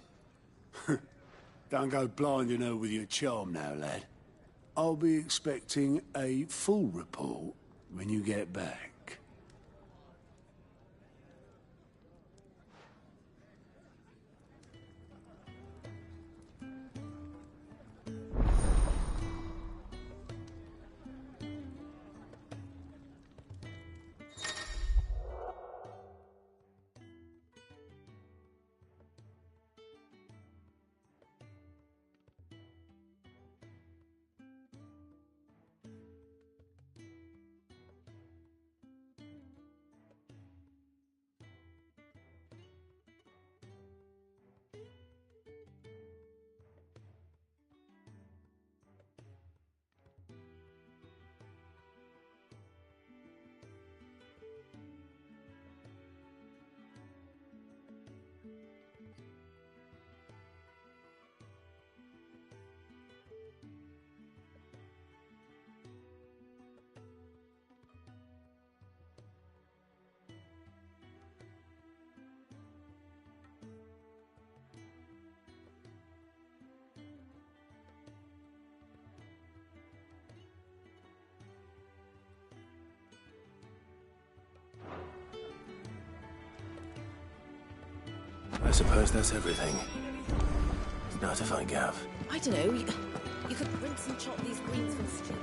Don't go blinding her with your charm now, lad. I'll be expecting a full report when you get back. I suppose that's everything. Now to find Gav. I don't know. You could rinse and chop these greens for the street.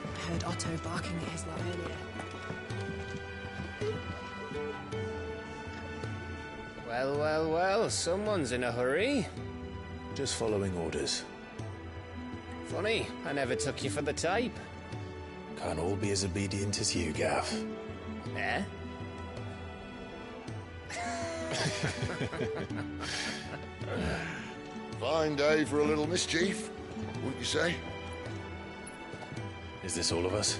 I heard Otto barking at his lot earlier. Well, well, well, someone's in a hurry. Just following orders. Funny, I never took you for the type. Can't all be as obedient as you, Gav. Eh? Fine day for a little mischief, wouldn't you say? Is this all of us?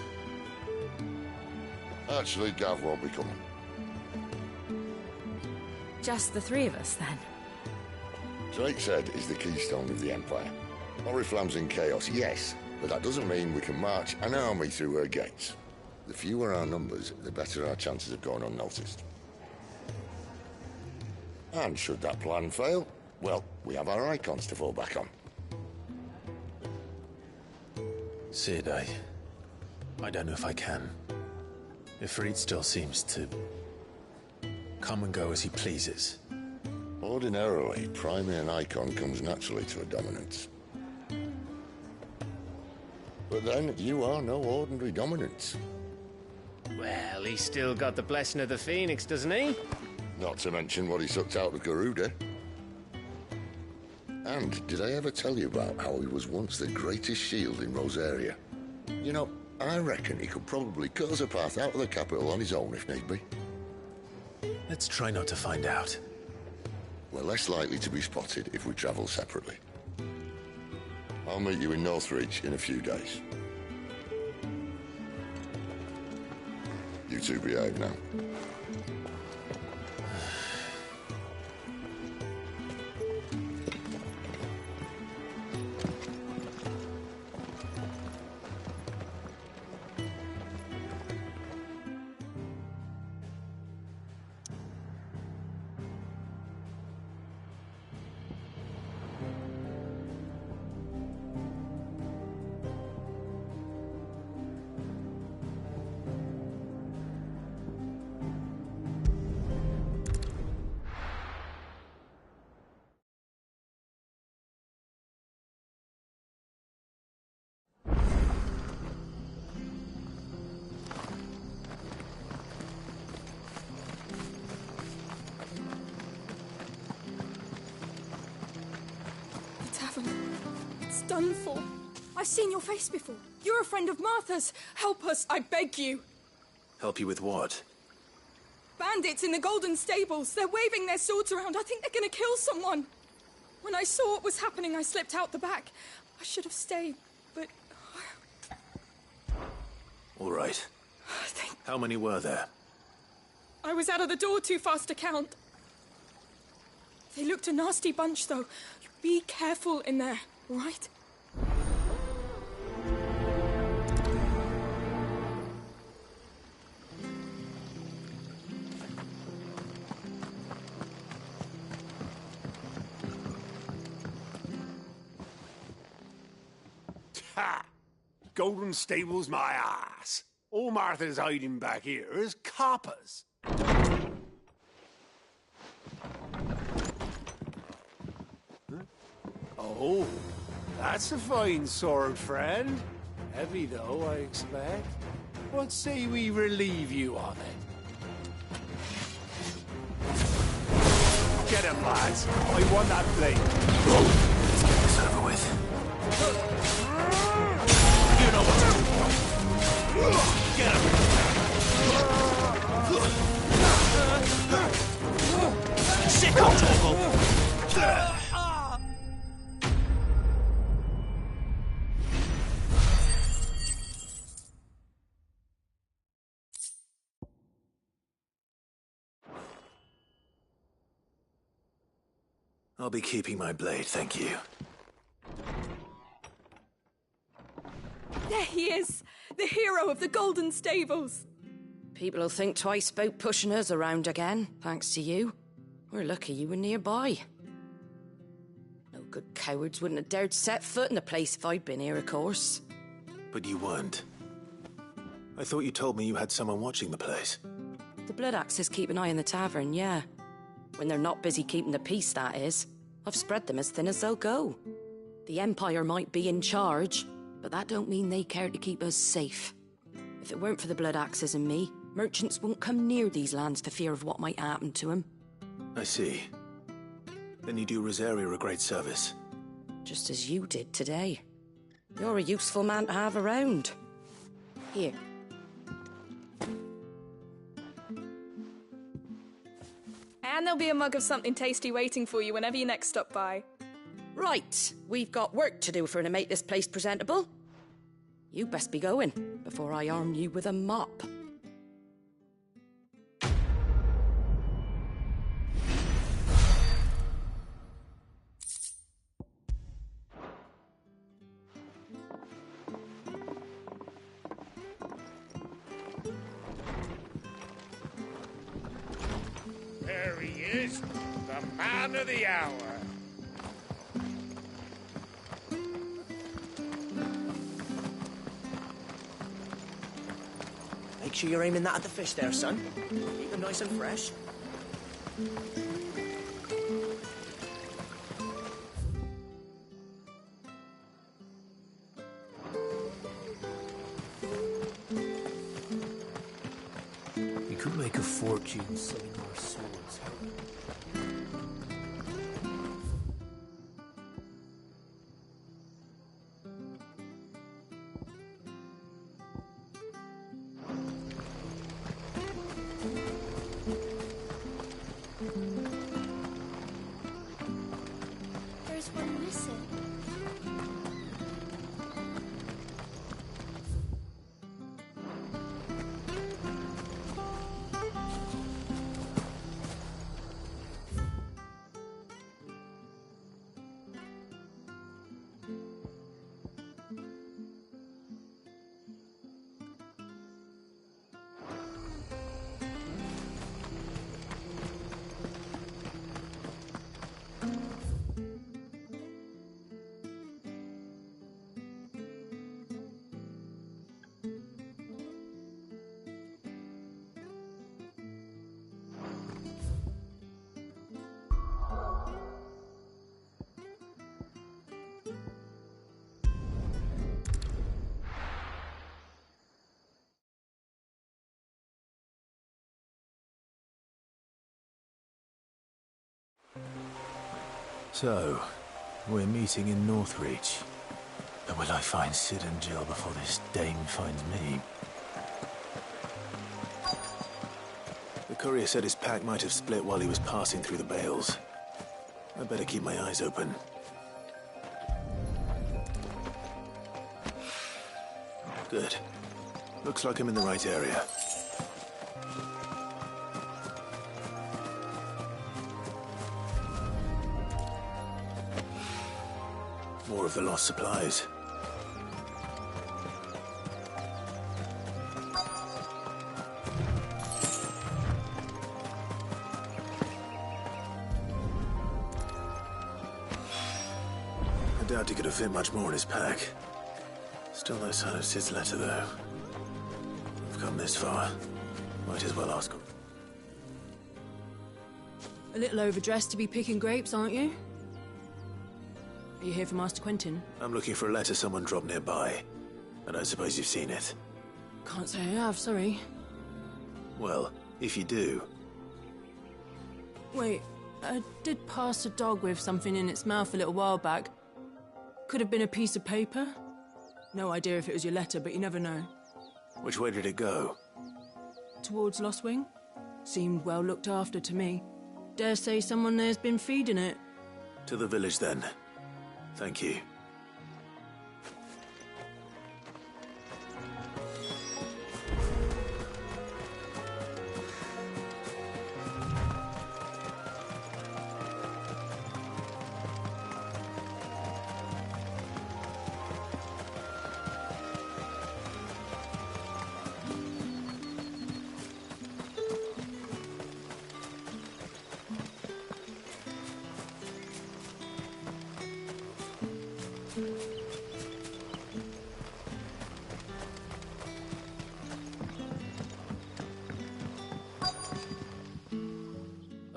Actually, Gav won't be coming. Just the three of us, then? Drakeshead is the keystone of the Empire. Oriflamme's in chaos, yes, but that doesn't mean we can march an army through her gates. The fewer our numbers, the better our chances of going unnoticed. And should that plan fail, well, we have our icons to fall back on. Sid, I don't know if I can. Ifrit still seems to come and go as he pleases. Ordinarily, priming an icon comes naturally to a dominance. But then, you are no ordinary dominance. Well, he's still got the blessing of the Phoenix, doesn't he? Not to mention what he sucked out of Garuda. And did I ever tell you about how he was once the greatest shield in Rosaria? You know, I reckon he could probably cut us a path out of the capital on his own if need be. Let's try not to find out. We're less likely to be spotted if we travel separately. I'll meet you in Northreach in a few days. You two behave now. done for. I've seen your face before. You're a friend of Martha's. Help us, I beg you. Help you with what? Bandits in the Golden Stables. They're waving their swords around. I think they're gonna kill someone. When I saw what was happening, I slipped out the back. I should have stayed, but... All right. How many were there? I was out of the door too fast to count. They looked a nasty bunch, though. Be careful in there, right? Ha! Golden Stables my ass. All Martha's hiding back here is coppers. Oh, that's a fine sword, friend. Heavy, though, I expect. What say we relieve you of it? Get him, lads. I want that blade. Let's get this over with. You know what to do. Get him. Sick on Torgal. I'll be keeping my blade, thank you. There he is! The hero of the Golden Stables! People will think twice about pushing us around again, thanks to you. We're lucky you were nearby. No good cowards wouldn't have dared set foot in the place if I'd been here, of course. But you weren't. I thought you told me you had someone watching the place. The Blood Axes keep an eye on the tavern, yeah. When they're not busy keeping the peace, that is. I've spread them as thin as they'll go. The Empire might be in charge, but that don't mean they care to keep us safe. If it weren't for the Blood Axes and me, merchants won't come near these lands for fear of what might happen to them. I see. Then you do Rosaria a great service. Just as you did today. You're a useful man to have around. Here. And there'll be a mug of something tasty waiting for you whenever you next stop by. Right, we've got work to do if we're to make this place presentable. You best be going, before I arm you with a mop. There he is, the man of the hour. Make sure you're aiming that at the fish there, son. Keep them nice and fresh. We could make a fortune selling our swords. There's one missing. So, we're meeting in Northreach. But will I find Sid and Jill before this dame finds me? The courier said his pack might have split while he was passing through the bales. I better keep my eyes open. Good. Looks like I'm in the right area. More of the lost supplies. I doubt he could have fit much more in his pack. Still no sign of Sid's letter, though. We've come this far. Might as well ask him. A little overdressed to be picking grapes, aren't you? Are you here for Master Quentin? I'm looking for a letter someone dropped nearby. I don't suppose you've seen it. Can't say I have, sorry. Well, if you do... Wait, I did pass a dog with something in its mouth a little while back. Could have been a piece of paper. No idea if it was your letter, but you never know. Which way did it go? Towards Lost Wing. Seemed well looked after to me. Dare say someone there's been feeding it. To the village, then. Thank you.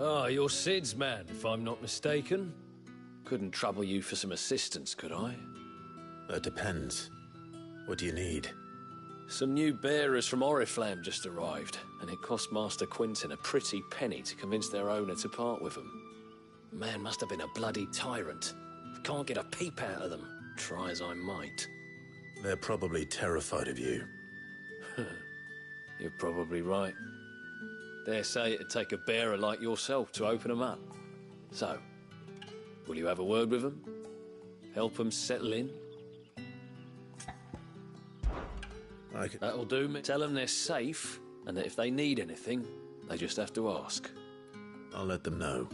Ah, you're Sid's man, if I'm not mistaken. Couldn't trouble you for some assistance, could I? That depends. What do you need? Some new bearers from Oriflamme just arrived, and it cost Master Quentin a pretty penny to convince their owner to part with them. The man must have been a bloody tyrant. I can't get a peep out of them, try as I might. They're probably terrified of you. You're probably right. Dare say it'd take a bearer like yourself to open them up. So, will you have a word with them? Help them settle in? That'll do me. Tell them they're safe, and that if they need anything, they just have to ask. I'll let them know.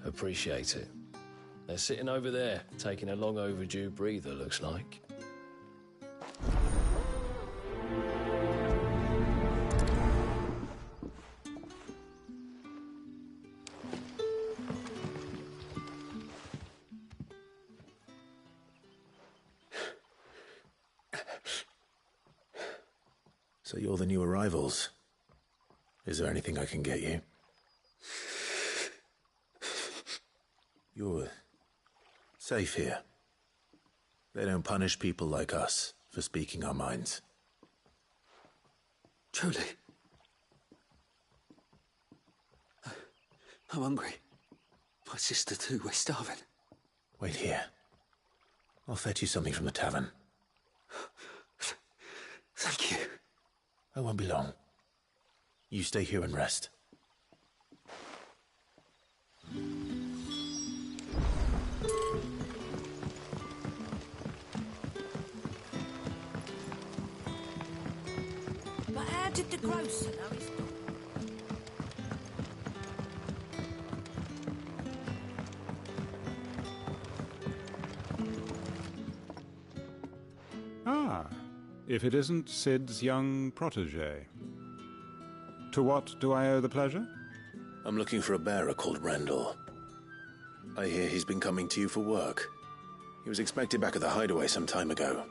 Appreciate it. They're sitting over there, taking a long overdue breather, looks like. So you're the new arrivals. Is there anything I can get you? You're safe here. They don't punish people like us for speaking our minds. Truly. I'm hungry. My sister too, we're starving. Wait here. I'll fetch you something from the tavern. Thank you. I won't be long. You stay here and rest. But how did the grocer know he's gone? Ah, if it isn't Sid's young protege. To what do I owe the pleasure? I'm looking for a bearer called Randall. I hear he's been coming to you for work. He was expected back at the hideaway some time ago.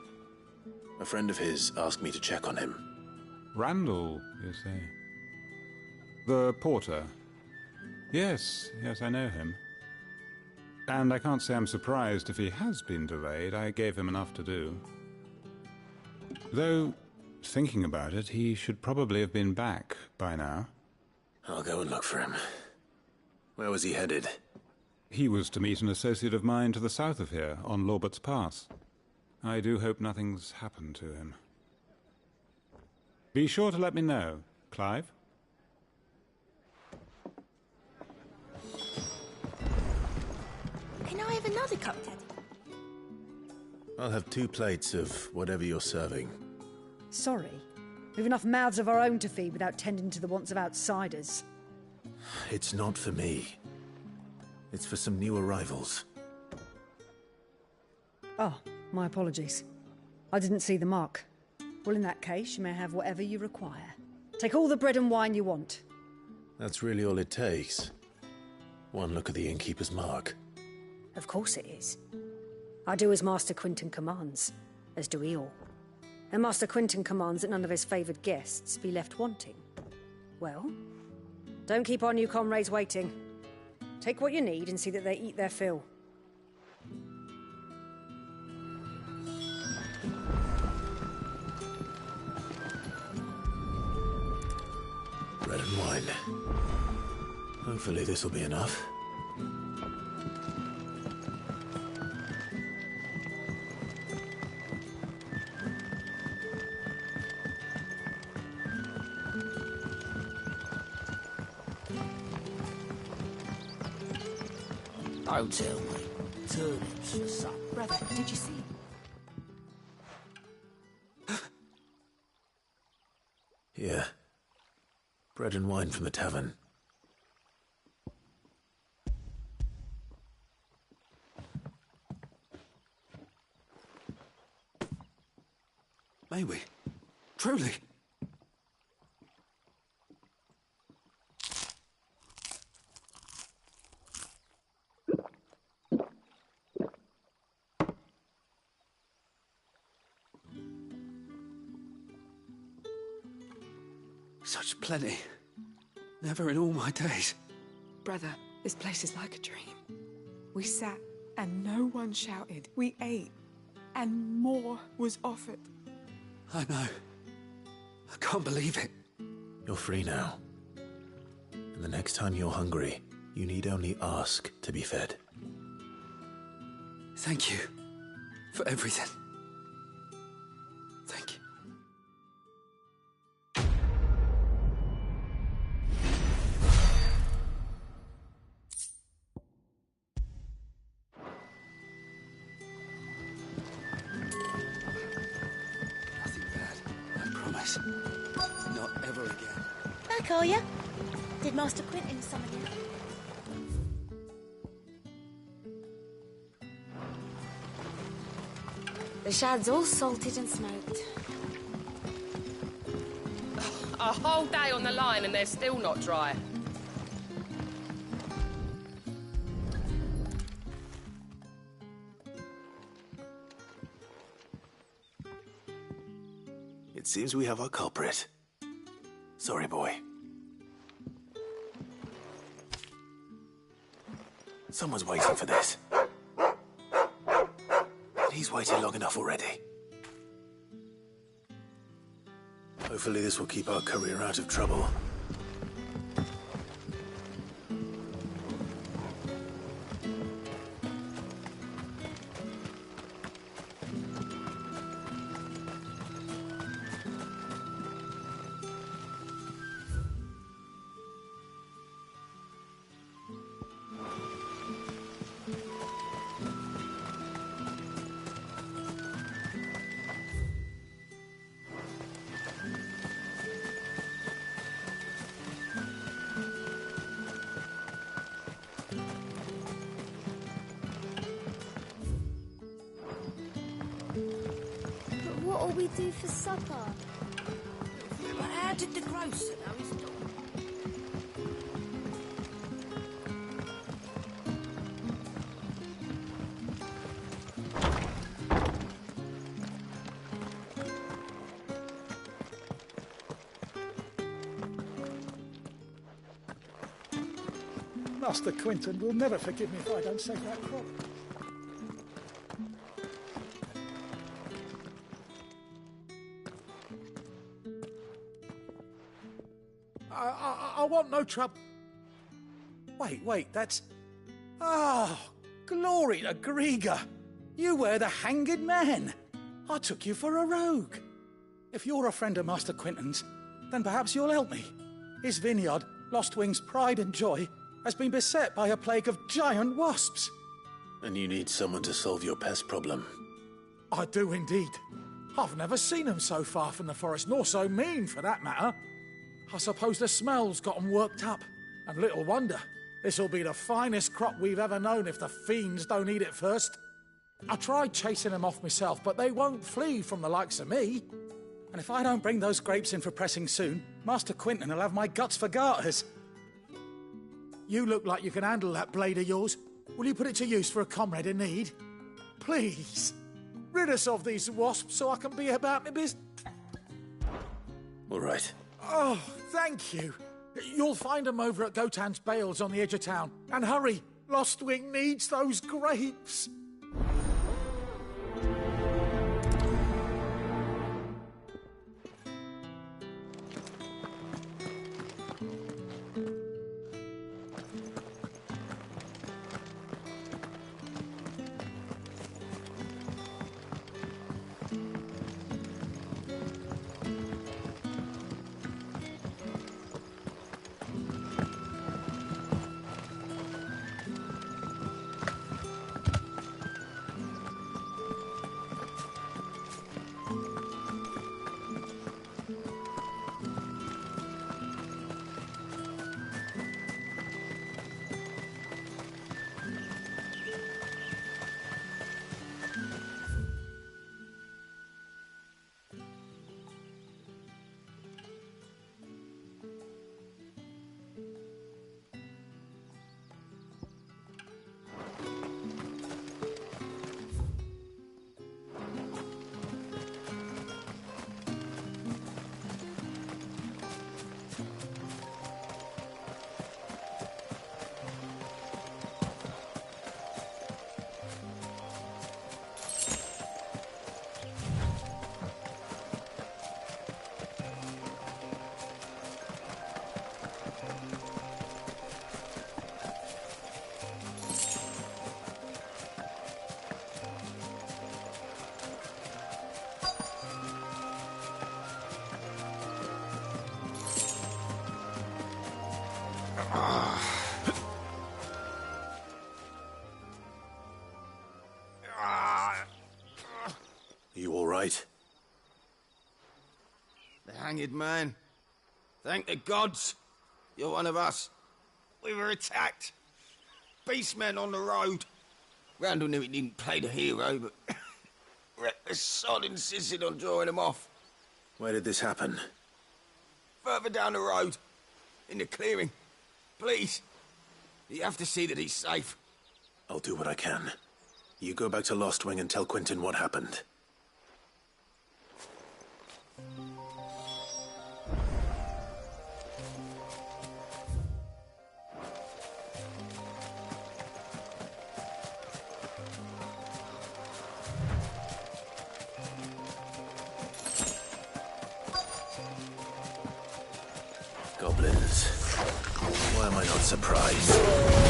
A friend of his asked me to check on him. Randall, you say? The porter? Yes, I know him. And I can't say I'm surprised if he has been delayed. I gave him enough to do. Though, thinking about it, he should probably have been back by now. I'll go and look for him. Where was he headed? He was to meet an associate of mine to the south of here, on Lorbert's Pass. I do hope nothing's happened to him. Be sure to let me know, Clive. Can I have another cup, Daddy? I'll have 2 plates of whatever you're serving. Sorry. We've enough mouths of our own to feed without tending to the wants of outsiders. It's not for me. It's for some new arrivals. Oh, my apologies. I didn't see the mark. Well, in that case, you may have whatever you require. Take all the bread and wine you want. That's really all it takes. One look at the innkeeper's mark. Of course it is. I do as Master Quinton commands, as do we all. And Master Quinton commands that none of his favoured guests be left wanting. Well, don't keep our new comrades waiting. Take what you need and see that they eat their fill. Bread and wine. Hopefully this will be enough. Don't tell me. Turnips for supper. Brother, did you see? Here. Bread and wine from the tavern. May we? Truly? Such plenty. Never in all my days. Brother, this place is like a dream. We sat and no one shouted. We ate and more was offered. I know. I can't believe it. You're free now. And the next time you're hungry, you need only ask to be fed. Thank you for everything. Thank you. Nothing bad, I promise. Not ever again. Back, are ya? Did Master Quinton summon you? The shad's all salted and smoked. A whole day on the line and they're still not dry. It seems we have our culprit. Sorry, boy. Someone's waiting for this. And he's waited long enough already. Hopefully this will keep our career out of trouble. But what'll we do for supper? But how did the grocer know his dog? Master Quinton will never forgive me if I don't save that crop. I want no trouble. Wait, that's... Oh, glory to Grieger. You were the hanged man. I took you for a rogue. If you're a friend of Master Quentin's, then perhaps you'll help me. His vineyard, Lostwing's pride and joy, has been beset by a plague of giant wasps. And you need someone to solve your pest problem. I do indeed. I've never seen them so far from the forest, nor so mean, for that matter. I suppose the smell's got them worked up. And little wonder. This'll be the finest crop we've ever known if the fiends don't eat it first. I tried chasing them off myself, but they won't flee from the likes of me. And if I don't bring those grapes in for pressing soon, Master Quentin will have my guts for garters. You look like you can handle that blade of yours. Will you put it to use for a comrade in need? Please. Rid us of these wasps so I can be about my business. All right. Oh, thank you. You'll find them over at Gotan's Bales on the edge of town. And hurry, Lostwing needs those grapes. You all right? The hanged man. Thank the gods. You're one of us. We were attacked. Beastmen on the road. Randall knew he didn't play the hero, but the sod insisted on drawing him off. Where did this happen? Further down the road. In the clearing. Please. You have to see that he's safe. I'll do what I can. You go back to Lostwing and tell Quentin what happened. Goblins. Why am I not surprised?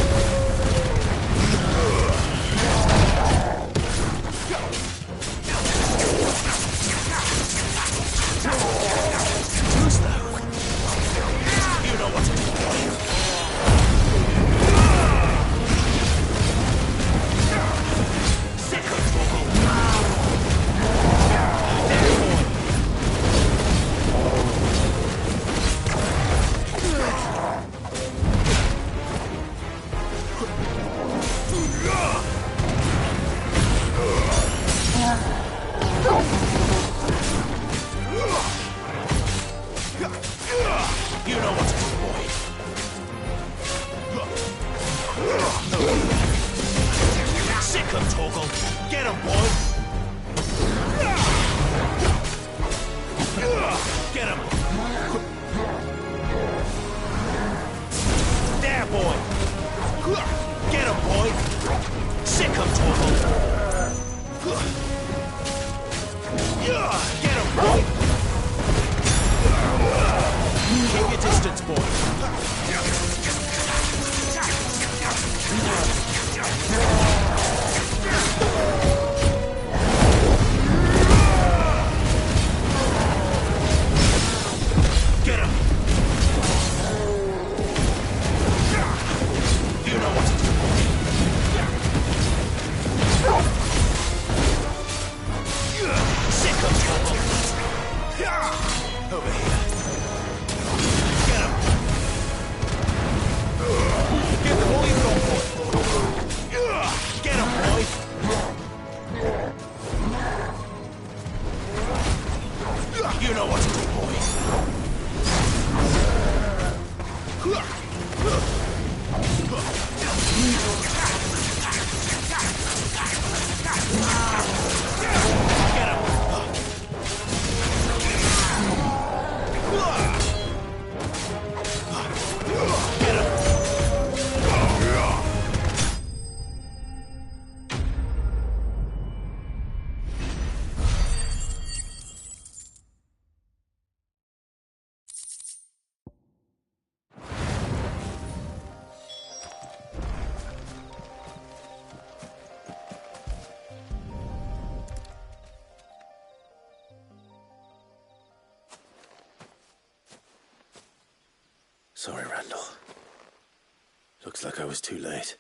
Looks like I was too late.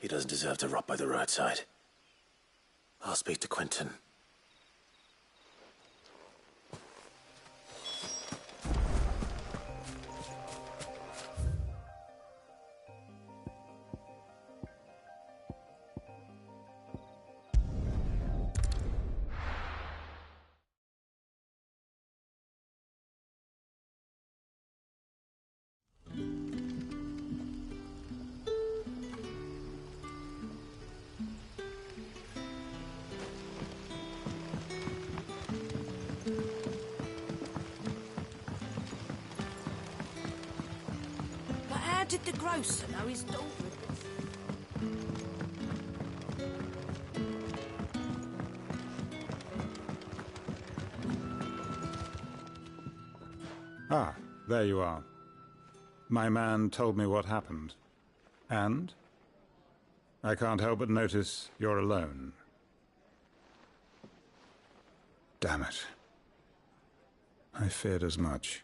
He doesn't deserve to rot by the roadside. I'll speak to Quentin. How did the grocer know his daughter Ah, there you are. My man told me what happened. And? I can't help but notice you're alone. Damn it. I feared as much.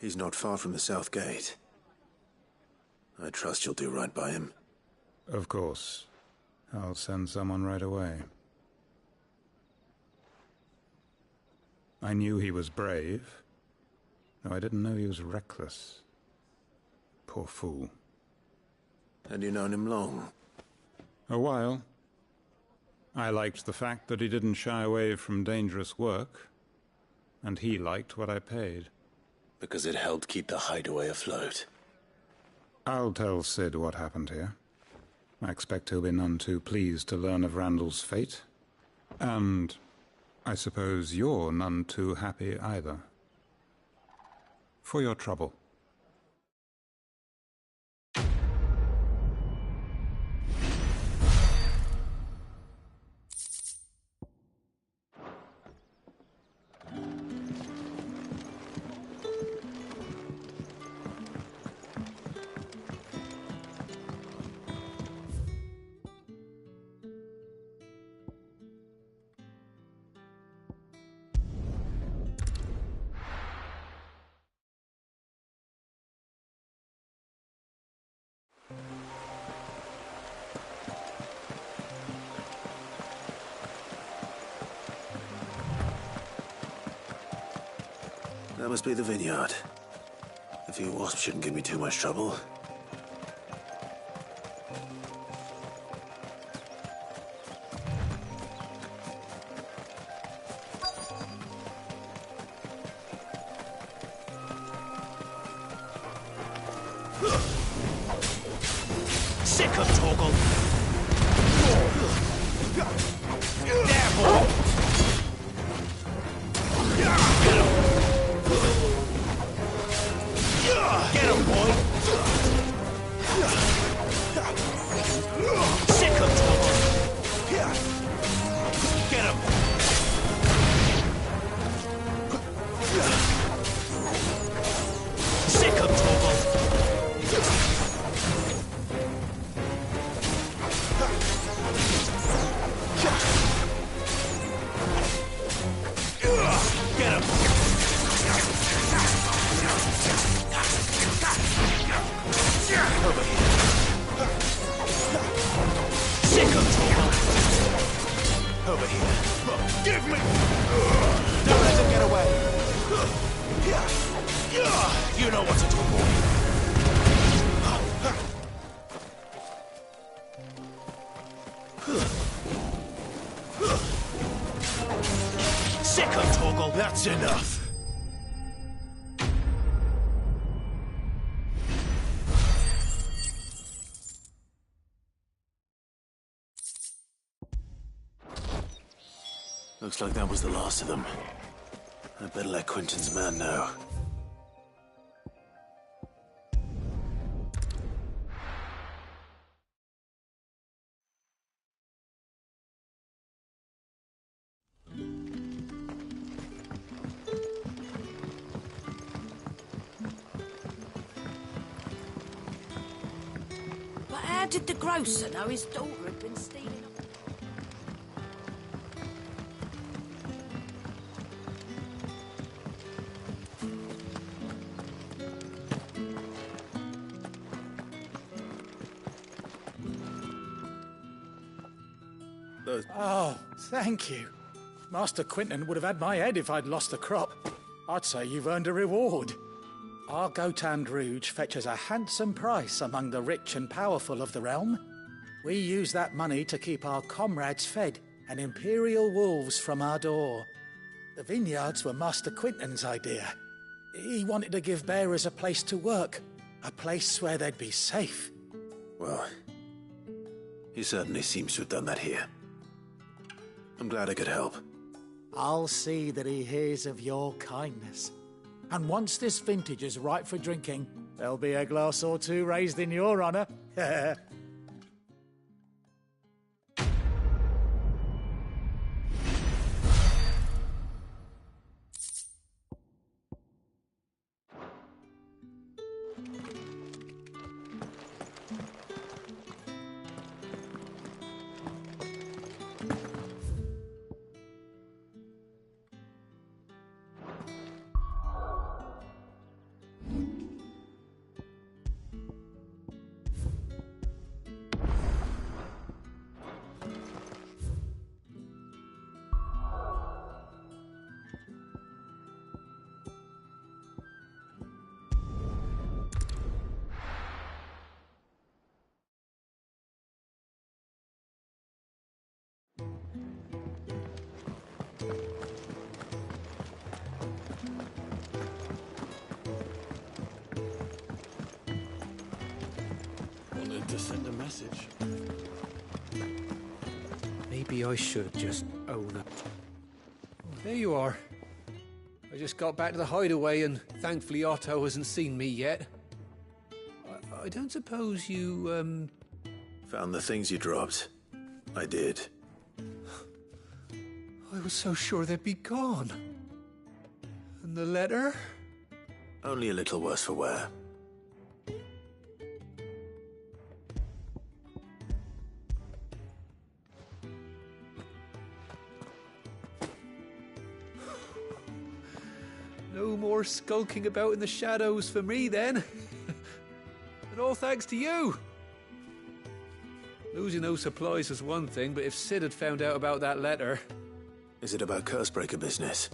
He's not far from the south gate. I trust you'll do right by him. Of course. I'll send someone right away. I knew he was brave, though I didn't know he was reckless. Poor fool. Had you known him long? A while. I liked the fact that he didn't shy away from dangerous work, and he liked what I paid. Because it helped keep the hideaway afloat. I'll tell Sid what happened here. I expect he'll be none too pleased to learn of Randall's fate. And I suppose you're none too happy either. For your trouble. That must be the vineyard. A few wasps shouldn't give me too much trouble. Sick of Torgal! There, boy! Get him, boy! Sick of Torgal! Get him! Sick of Torgal! Get him! Over here. Sick of Torgal! Over here. Give me! Don't let him get away! You know what to do, boy. Sick of Torgal! That's enough! Looks like that was the last of them. I'd better let Quentin's man know. But how did the grocer know his daughter had been stealing? those... Oh, thank you. Master Quinton would have had my head if I'd lost the crop. I'd say you've earned a reward. Our Gotand Rouge fetches a handsome price among the rich and powerful of the realm. We use that money to keep our comrades fed and imperial wolves from our door. The vineyards were Master Quinton's idea. He wanted to give bearers a place to work, a place where they'd be safe. Well, he certainly seems to have done that here. I'm glad I could help. I'll see that he hears of your kindness. And once this vintage is ripe for drinking, there'll be a glass or two raised in your honor. Wanted to send a message. Maybe I should just own up. Oh, there you are. I just got back to the hideaway and thankfully Otto hasn't seen me yet. I don't suppose you, Found the things you dropped. I did. I was so sure they'd be gone. And the letter? Only a little worse for wear. No more skulking about in the shadows for me, then. And all thanks to you. Losing those supplies was one thing, but if Sid had found out about that letter... Is it about Cursebreaker business?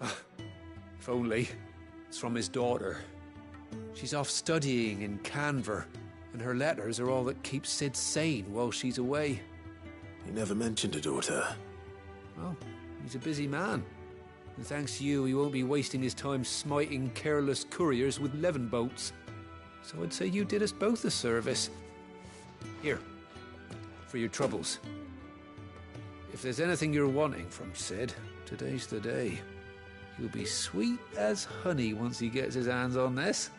If only. It's from his daughter. She's off studying in Canver, and her letters are all that keep Sid sane while she's away. He never mentioned a daughter. Well, he's a busy man. And thanks to you, he won't be wasting his time smiting careless couriers with levin boats. So I'd say you did us both a service. Here, for your troubles. If there's anything you're wanting from Sid, today's the day. He'll be sweet as honey once he gets his hands on this.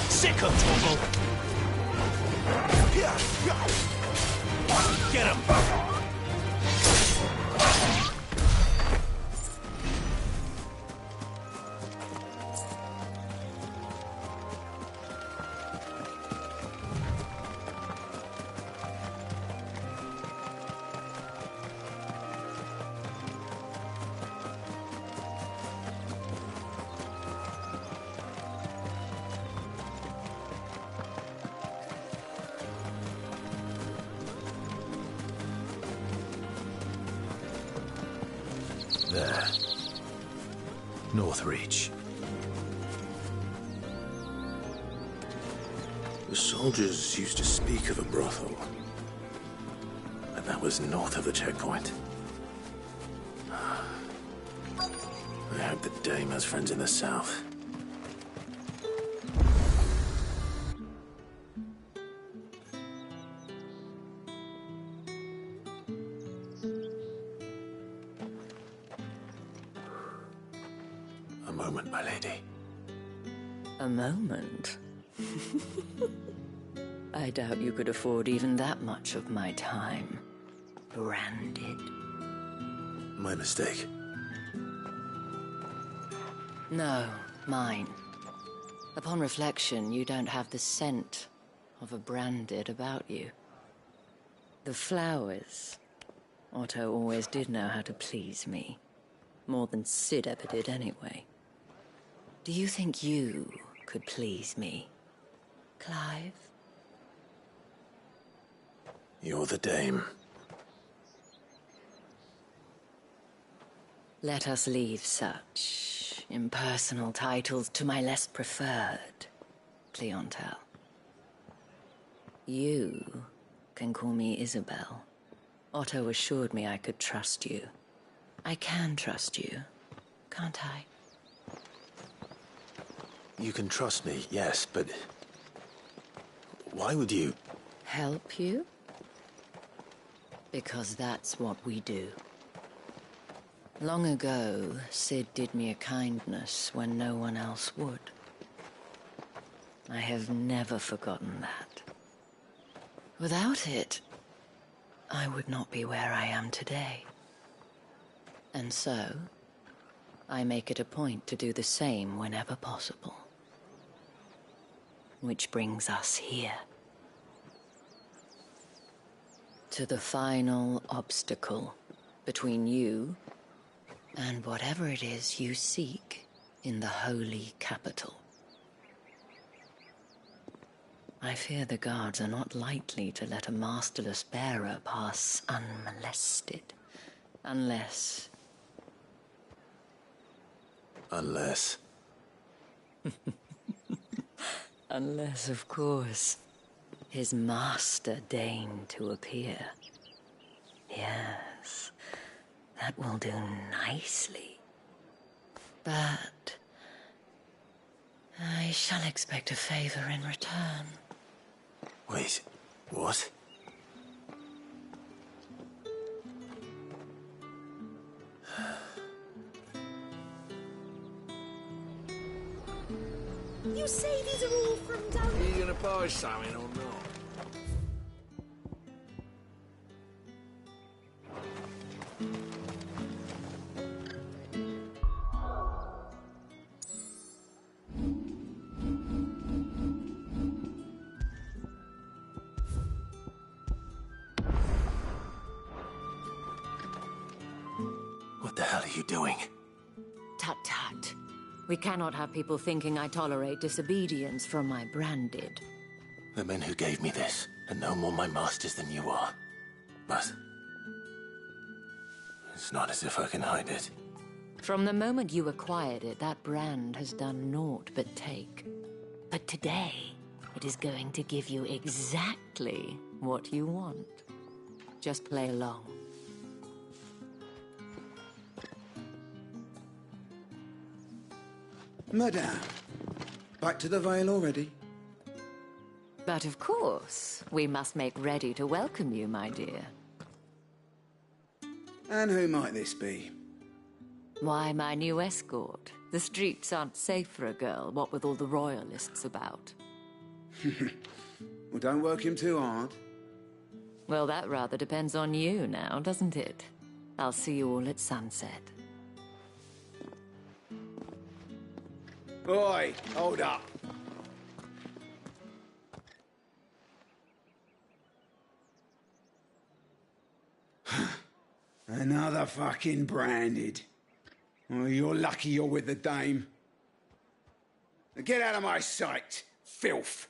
Sick of trouble! Get him! There. North Reach. The soldiers used to speak of a brothel. But that was north of the checkpoint. I hope the dame has friends in the south. A moment, my lady. A moment? I doubt you could afford even that much of my time. Branded. My mistake. No, mine. Upon reflection, you don't have the scent of a branded about you. The flowers. Otto always did know how to please me. More than Sid ever did anyway. Do you think you could please me, Clive? You're the dame. Let us leave such impersonal titles to my less preferred clientele. You can call me Isabel. Otto assured me I could trust you. I can trust you, can't I? You can trust me, yes, but... why would you... Help you? Because that's what we do. Long ago, Sid did me a kindness when no one else would. I have never forgotten that. Without it, I would not be where I am today. And so, I make it a point to do the same whenever possible. Which brings us here. To the final obstacle between you and whatever it is you seek in the holy capital. I fear the guards are not likely to let a masterless bearer pass unmolested. Unless... Unless... Unless, of course, his master deigned to appear. Yes, that will do nicely. But I shall expect a favor in return. Wait, what? You say these are all from down Are you gonna buy something or not? What the hell are you doing? Tut-tut. We cannot have people thinking I tolerate disobedience from my branded. The men who gave me this are no more my masters than you are. But... it's not as if I can hide it. From the moment you acquired it, that brand has done naught but take. But today, it is going to give you exactly what you want. Just play along. Madame, back to the Vale already? But of course, we must make ready to welcome you, my dear. And who might this be? Why, my new escort. The streets aren't safe for a girl, what with all the royalists about. Well, don't work him too hard. Well, that rather depends on you now, doesn't it? I'll see you all at sunset. Oi, hold up. Another fucking branded. Well, you're lucky you're with the dame. Now get out of my sight, filth.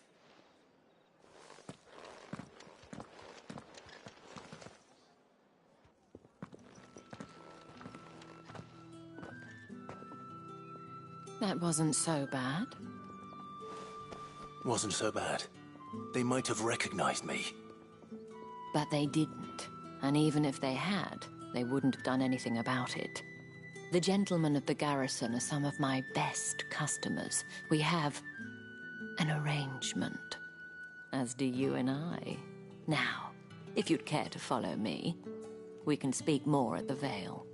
That wasn't so bad. Wasn't so bad. They might have recognized me. But they didn't. And even if they had, they wouldn't have done anything about it. The gentlemen of the garrison are some of my best customers. We have an arrangement, as do you and I. Now, if you'd care to follow me, we can speak more at the Vale.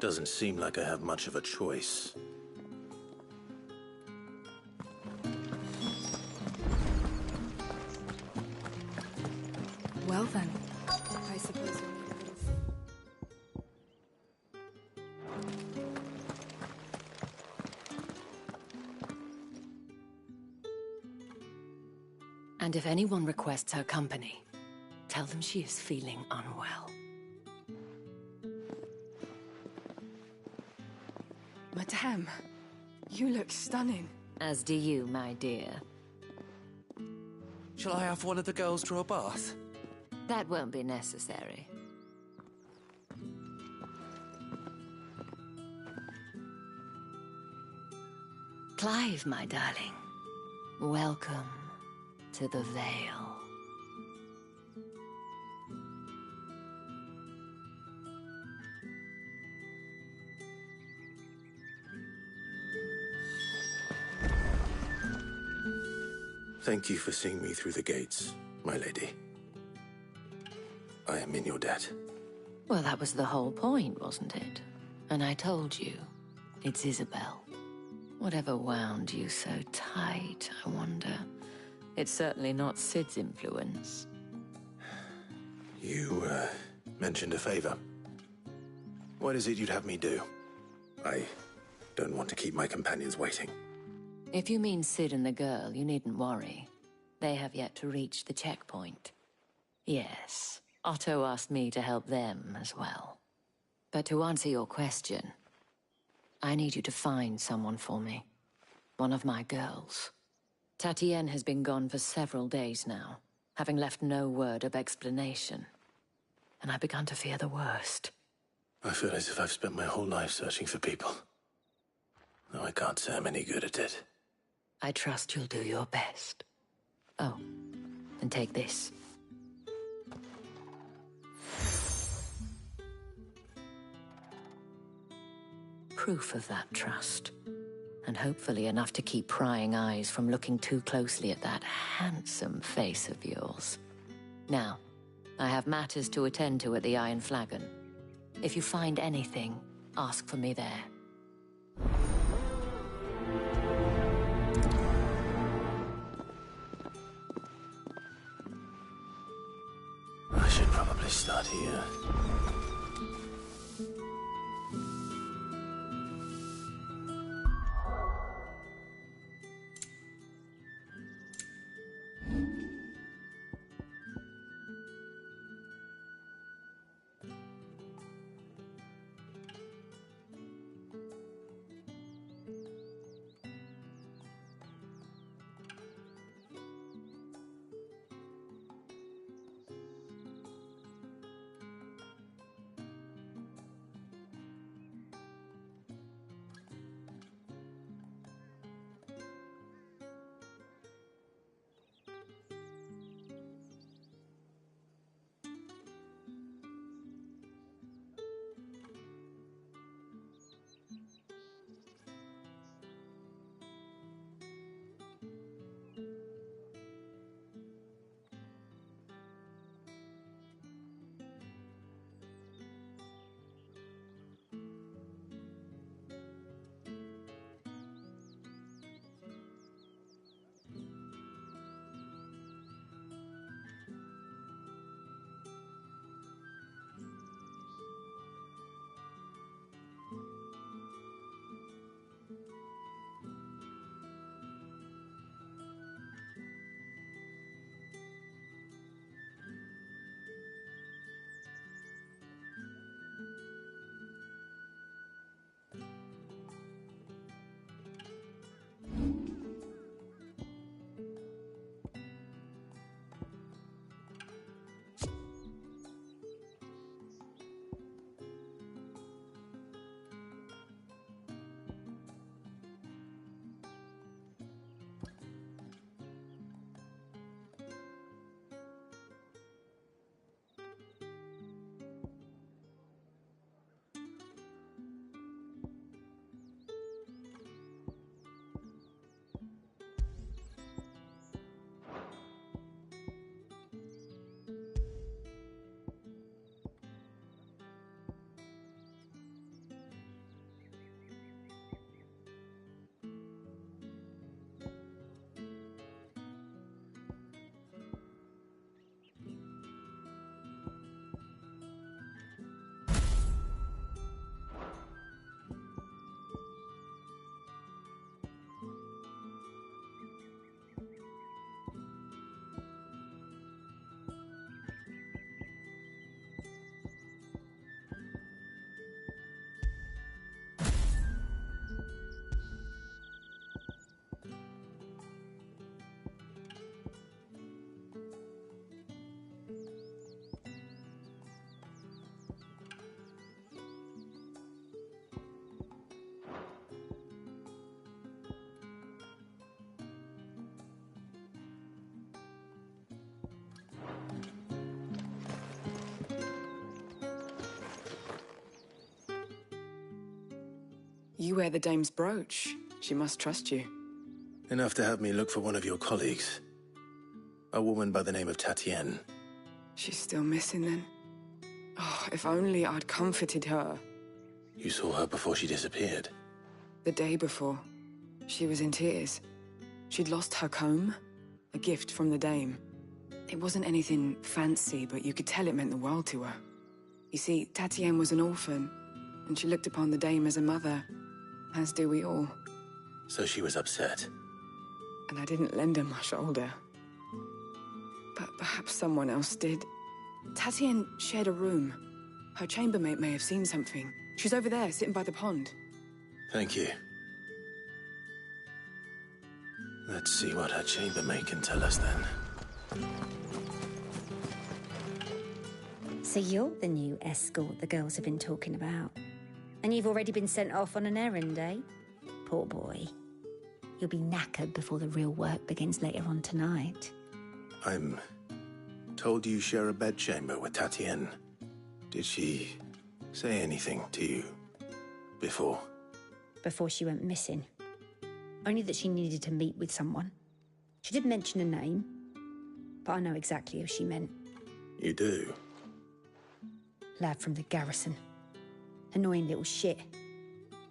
Doesn't seem like I have much of a choice. Well then, I suppose you'll need a little... And if anyone requests her company, tell them she is feeling unwell. Madame, you look stunning. As do you, my dear. Shall I have one of the girls draw a bath? That won't be necessary. Clive, my darling. Welcome to the Vale. Thank you for seeing me through the gates, my lady. I am in your debt. Well, that was the whole point, wasn't it? And I told you, it's Isabel. Whatever wound you so tight, I wonder. It's certainly not Sid's influence. You, mentioned a favor. What is it you'd have me do? I don't want to keep my companions waiting. If you mean Sid and the girl, you needn't worry. They have yet to reach the checkpoint. Yes, Otto asked me to help them as well. But to answer your question, I need you to find someone for me. One of my girls. Tatienne has been gone for several days now, having left no word of explanation. And I began to fear the worst. I feel as if I've spent my whole life searching for people. Though I can't say I'm any good at it. I trust you'll do your best. Oh, and take this. Proof of that trust. And hopefully enough to keep prying eyes from looking too closely at that handsome face of yours. Now, I have matters to attend to at the Iron Flagon. If you find anything, ask for me there. I should probably start here. You wear the dame's brooch. She must trust you. Enough to have me look for one of your colleagues. A woman by the name of Tatienne. She's still missing then? Oh, if only I'd comforted her. You saw her before she disappeared? The day before. She was in tears. She'd lost her comb, a gift from the dame. It wasn't anything fancy, but you could tell it meant the world to her. You see, Tatienne was an orphan, and she looked upon the dame as a mother, as do we all. So she was upset. And I didn't lend her my shoulder. But perhaps someone else did. Tatienne shared a room. Her chambermaid may have seen something. She's over there, sitting by the pond. Thank you. Let's see what her chambermaid can tell us then. So you're the new escort the girls have been talking about. And you've already been sent off on an errand, eh? Poor boy. You'll be knackered before the real work begins later on tonight. I'm told you share a bedchamber with Tatienne. Did she say anything to you before? Before she went missing. Only that she needed to meet with someone. She did mention a name, but I know exactly who she meant. You do? Lad from the garrison. Annoying little shit.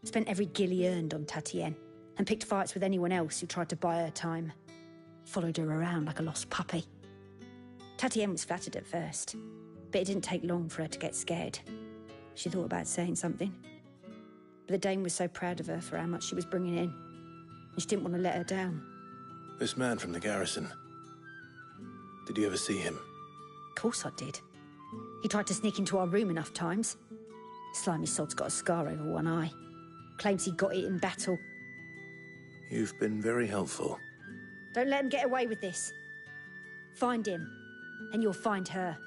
Spent every guil he earned on Tatienne, and picked fights with anyone else who tried to buy her time. Followed her around like a lost puppy. Tatienne was flattered at first, but it didn't take long for her to get scared. She thought about saying something. But the dame was so proud of her for how much she was bringing in, and she didn't want to let her down. This man from the garrison. Did you ever see him? Of course I did. He tried to sneak into our room enough times. Slimy sod's got a scar over one eye. Claims he got it in battle. You've been very helpful. Don't let him get away with this. Find him, and you'll find her.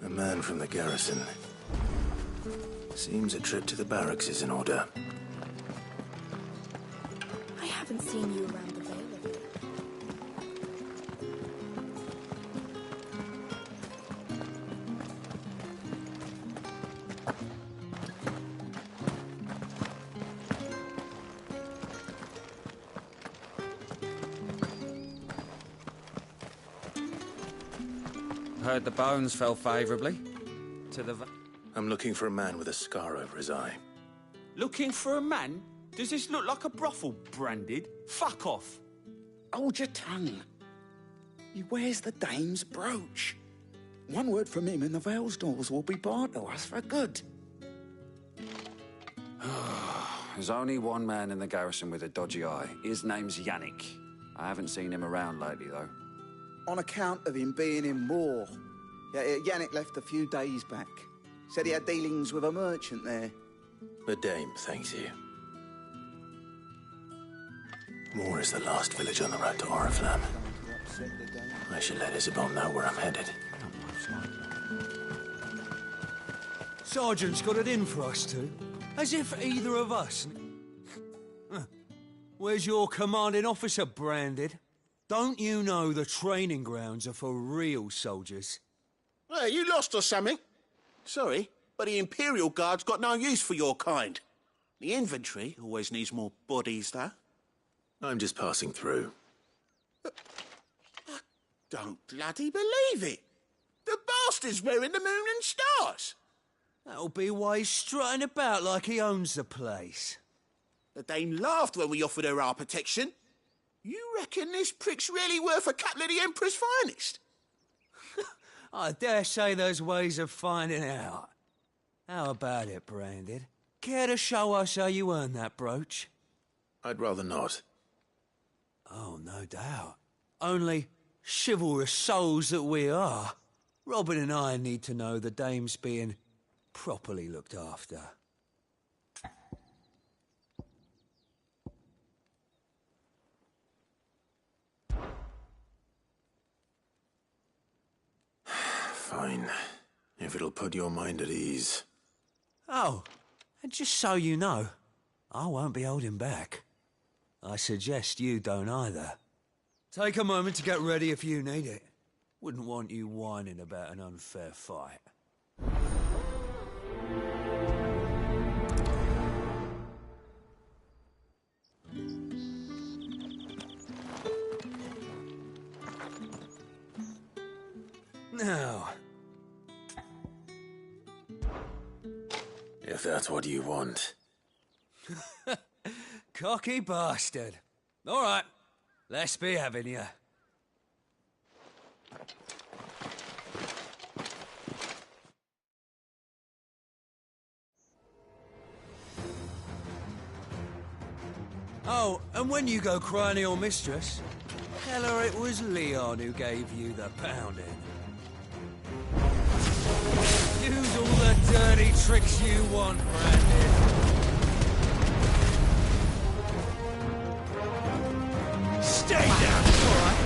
A man from the garrison. Seems a trip to the barracks is in order. I haven't seen you around the Vale of late. Heard the bones fell favourably to the... I'm looking for a man with a scar over his eye. Looking for a man? Does this look like a brothel, Branded? Fuck off. Hold your tongue. He wears the dame's brooch. One word from him and the Vale's doors will be barred to us for good. There's only one man in the garrison with a dodgy eye. His name's Yannick. I haven't seen him around lately, though. On account of him being in war. Yeah, Yannick left a few days back. Said he had dealings with a merchant there. The dame thanks you. Moor is the last village on the road to Oriflamme. I should let Isabel know where I'm headed. Sergeant's got it in for us two. As if either of us... Where's your commanding officer, Branded? Don't you know the training grounds are for real soldiers? Hey, you lost or something? Sorry, but the Imperial Guard's got no use for your kind. The infantry always needs more bodies, though. I'm just passing through. I don't bloody believe it. The bastard's wearing the moon and stars. That'll be why he's strutting about like he owns the place. The dame laughed when we offered her our protection. You reckon this prick's really worth a couple of the Emperor's finest? I dare say there's ways of finding out. How about it, Branded? Care to show us how you earned that brooch? I'd rather not. Oh, no doubt. Only chivalrous souls that we are. Robin and I need to know the dame's being properly looked after. Fine. If it'll put your mind at ease. Oh, and just so you know, I won't be holding back. I suggest you don't either. Take a moment to get ready if you need it. Wouldn't want you whining about an unfair fight. Now, if that's what you want. Cocky bastard. All right, let's be having you. Oh, and when you go crying to your mistress, tell her it was Leon who gave you the pounding. Use all the dirty tricks you want, Brandon. Stay down! All right.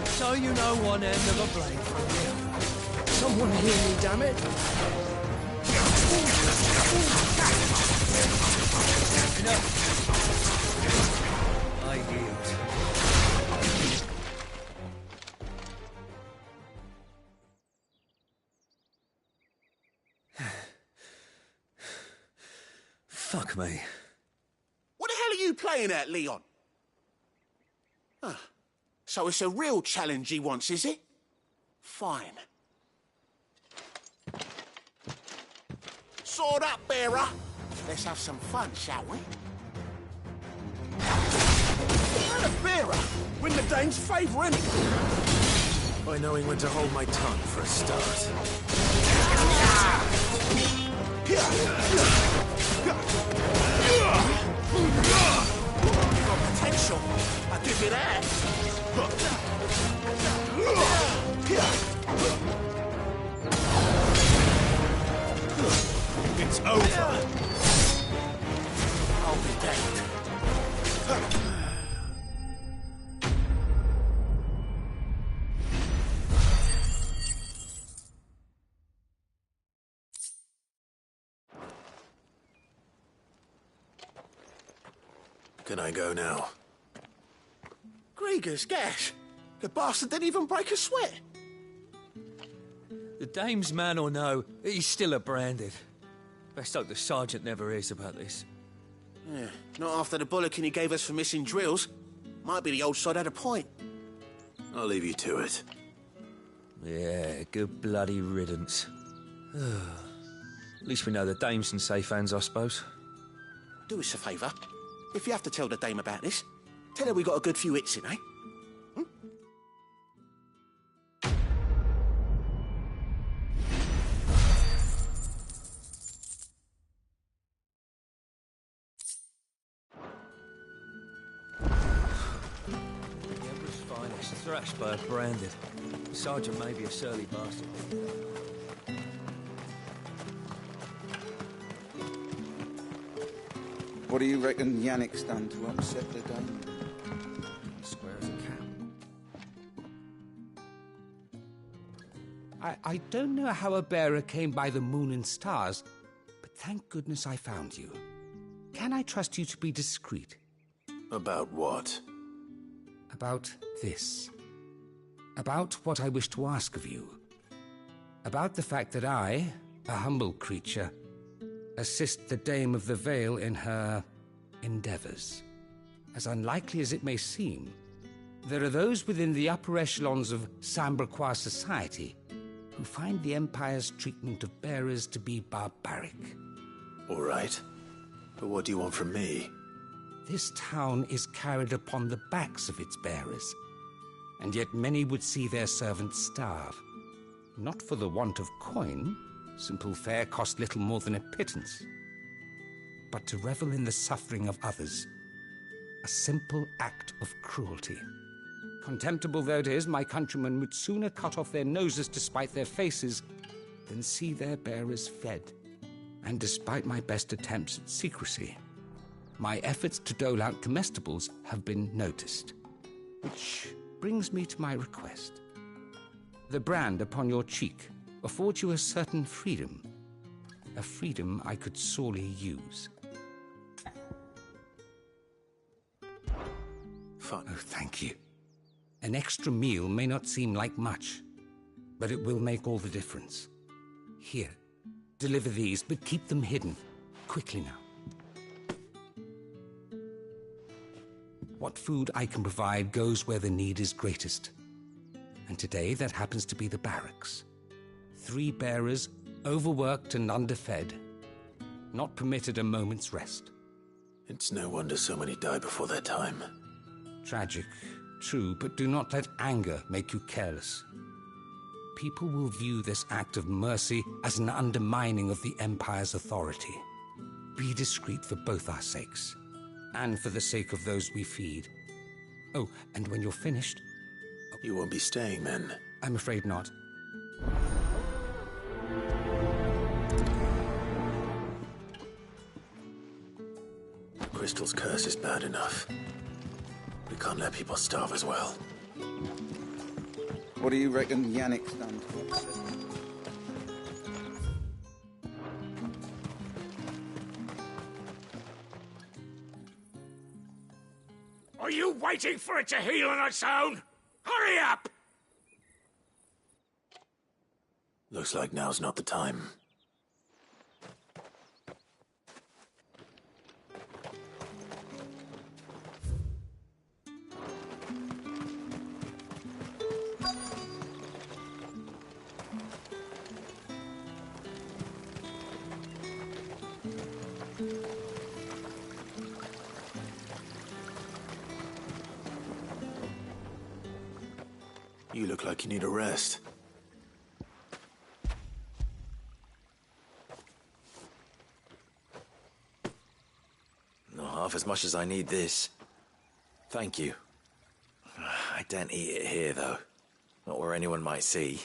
So you know one end of a blade from the other. Someone hear me, damn it! Enough. I yield. Fuck me. What the hell are you playing at, Leon? Ah, so it's a real challenge he wants, is it? Fine. Sword up, bearer. Let's have some fun, shall we? And a bearer! Win the Dane's favour, innit? By knowing when to hold my tongue for a start. You've got potential. I'll give you that. It's over. I'll be damned. Can I go now? Grieger's gas. The bastard didn't even break a sweat. The dame's man or no, he's still a branded. Best hope the sergeant never hears about this. Yeah, not after the bollocking he gave us for missing drills. Might be the old sod had a point. I'll leave you to it. Yeah, good bloody riddance. At least we know the dame's in safe hands, I suppose. Do us a favour. If you have to tell the dame about this, tell her we got a good few hits in, eh? Thrashed by a branded. The sergeant may be a surly bastard. What do you reckon Yannick's done to upset the Dane? Square as a cat. I don't know how a bearer came by the moon and stars, but thank goodness I found you. Can I trust you to be discreet? About what? About this. About what I wish to ask of you. About the fact that I, a humble creature, assist the Dame of the Vale in her endeavours. As unlikely as it may seem, there are those within the upper echelons of Samberquois society who find the Empire's treatment of bearers to be barbaric. All right. But what do you want from me? This town is carried upon the backs of its bearers, and yet many would see their servants starve. Not for the want of coin, simple fare cost little more than a pittance, but to revel in the suffering of others, a simple act of cruelty. Contemptible though it is, my countrymen would sooner cut off their noses to spite their faces than see their bearers fed. And despite my best attempts at secrecy, my efforts to dole out comestibles have been noticed. Which brings me to my request. The brand upon your cheek affords you a certain freedom. A freedom I could sorely use. Fun. Oh, thank you. An extra meal may not seem like much, but it will make all the difference. Here, deliver these, but keep them hidden. Quickly now. What food I can provide goes where the need is greatest. And today that happens to be the barracks. 3 bearers, overworked and underfed, not permitted a moment's rest. It's no wonder so many die before their time. Tragic, true, but do not let anger make you careless. People will view this act of mercy as an undermining of the Empire's authority. Be discreet for both our sakes, and for the sake of those we feed. Oh, and when you're finished... You won't be staying, then? I'm afraid not. The Crystal's curse is bad enough. We can't let people starve as well. What do you reckon Yannick's done to us? Are you waiting for it to heal on its own? Hurry up! Looks like now's not the time. You look like you need a rest. Not half as much as I need this. Thank you. I daren't eat it here, though. Not where anyone might see.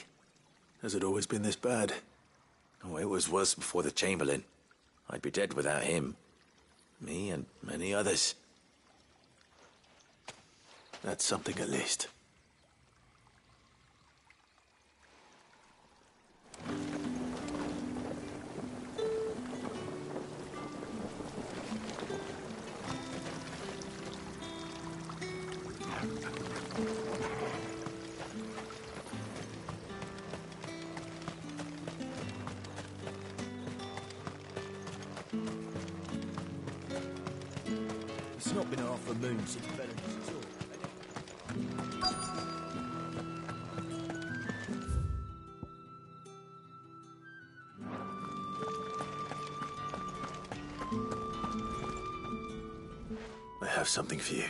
Has it always been this bad? Oh, it was worse before the Chamberlain. I'd be dead without him. Me and many others. That's something at least. It's not been half a moon since Belen's talk. I have something for you.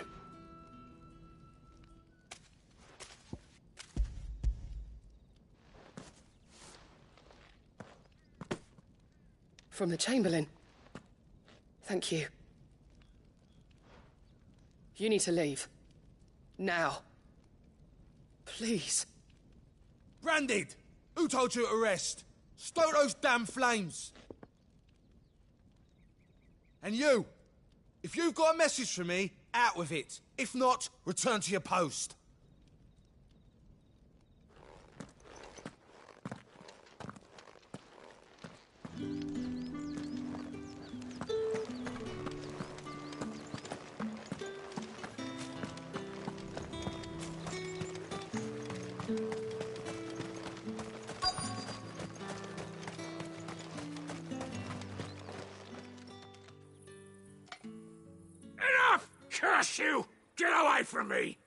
From the Chamberlain. Thank you. You need to leave. Now. Please. Branded! Who told you to rest? Stoke those damn flames! And you! If you've got a message for me, out with it. If not, return to your post. Enough! Curse you! Get away from me!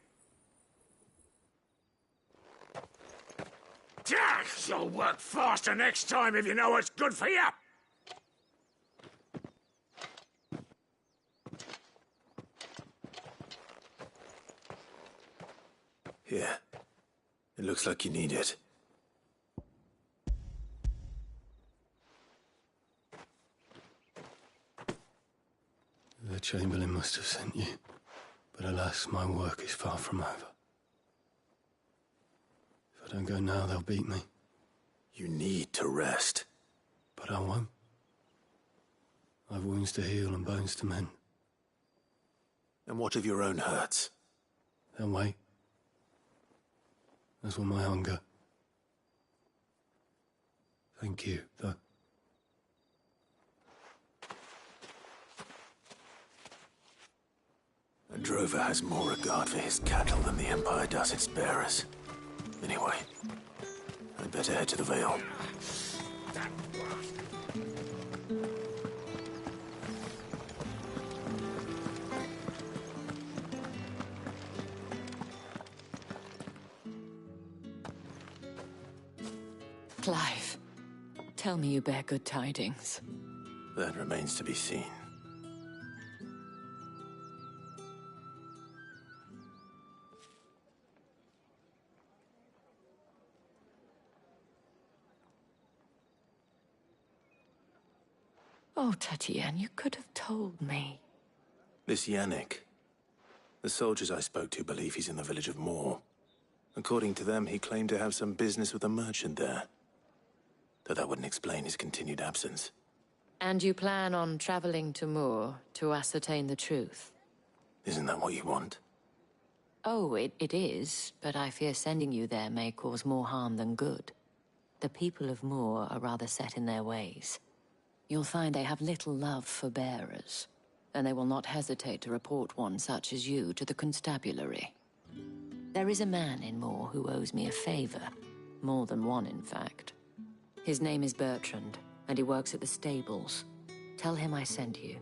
You'll work faster next time if you know what's good for you! Here. It looks like you need it. The Chamberlain must have sent you, but alas, my work is far from over. If I don't go now, they'll beat me. You need to rest. But I won't. I've wounds to heal and bones to mend. And what of your own hurts? They'll wait. As will my hunger. Thank you, though. A drover has more regard for his cattle than the Empire does its bearers. Anyway, I'd better head to the Vale. Clive, tell me you bear good tidings. That remains to be seen. Oh, Tatienne, you could have told me. This Yannick. The soldiers I spoke to believe he's in the village of Moor. According to them, he claimed to have some business with a merchant there. Though that wouldn't explain his continued absence. And you plan on traveling to Moor to ascertain the truth? Isn't that what you want? Oh, it is, but I fear sending you there may cause more harm than good. The people of Moor are rather set in their ways. You'll find they have little love for bearers, and they will not hesitate to report one such as you to the constabulary. There is a man in Moor who owes me a favor. More than one, in fact. His name is Bertrand, and he works at the stables. Tell him I sent you.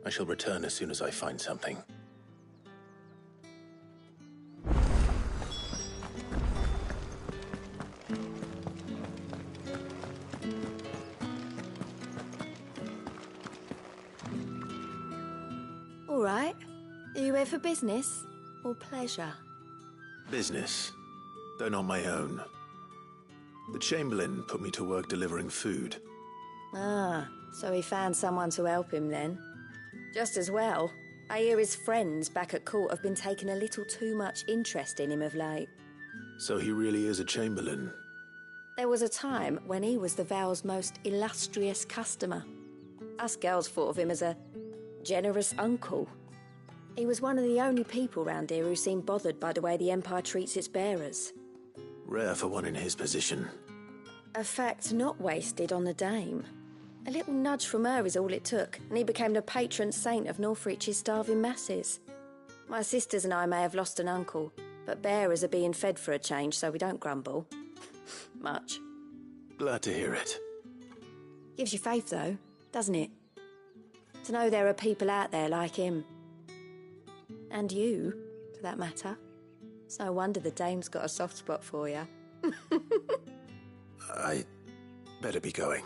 I shall return as soon as I find something. All right. Are you here for business or pleasure? Business, though not my own. The Chamberlain put me to work delivering food. Ah, so he found someone to help him then. Just as well. I hear his friends back at court have been taking a little too much interest in him of late. So he really is a Chamberlain. There was a time when he was the Vale's most illustrious customer. Us girls thought of him as a generous uncle. He was one of the only people round here who seemed bothered by the way the Empire treats its bearers. Rare for one in his position. A fact not wasted on the dame. A little nudge from her is all it took, and he became the patron saint of Northreach's starving masses. My sisters and I may have lost an uncle, but bearers are being fed for a change, so we don't grumble. Much. Glad to hear it. Gives you faith, though, doesn't it? To know there are people out there like him. And you, for that matter. It's no wonder the dame's got a soft spot for you. I better be going.